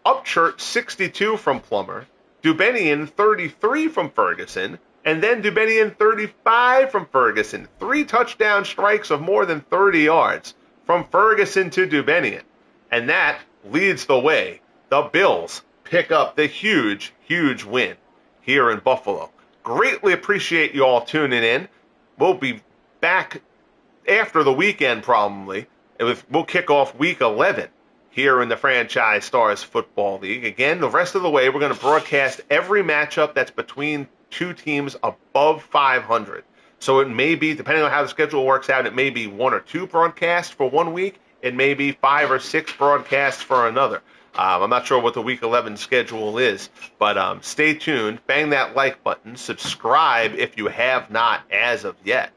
Upchurch, 62 from Plummer. Dubenian, 33 from Ferguson. And then Dubenian, 35 from Ferguson. 3 touchdown strikes of more than 30 yards from Ferguson to Dubenian. And that leads the way. The Bills pick up the huge, huge win here in Buffalo. Greatly appreciate you all tuning in. We'll be back after the weekend probably. We'll kick off Week 11 here in the Franchise Stars Football League. Again, the rest of the way, we're going to broadcast every matchup that's between 2 teams above 500. So it may be, depending on how the schedule works out, it may be 1 or 2 broadcasts for 1 week. It may be 5 or 6 broadcasts for another. I'm not sure what the Week 11 schedule is, but stay tuned. Bang that like button. Subscribe if you have not as of yet.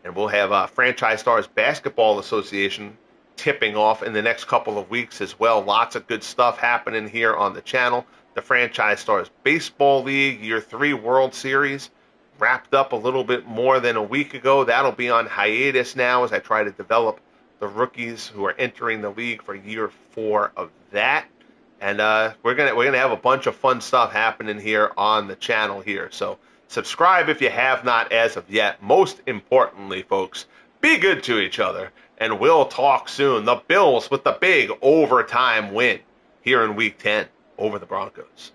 And we'll have Franchise Stars Basketball Association tipping off in the next couple of weeks as well. Lots of good stuff happening here on the channel. The Franchise Stars Baseball League Year 3 World Series wrapped up a little bit more than a week ago. That'll be on hiatus now as I try to develop the rookies who are entering the league for Year 4 of that. And we're gonna have a bunch of fun stuff happening here on the channel here. So subscribe if you have not as of yet. Most importantly, folks, be good to each other, and we'll talk soon. The Bills with the big overtime win here in Week 10 over the Broncos.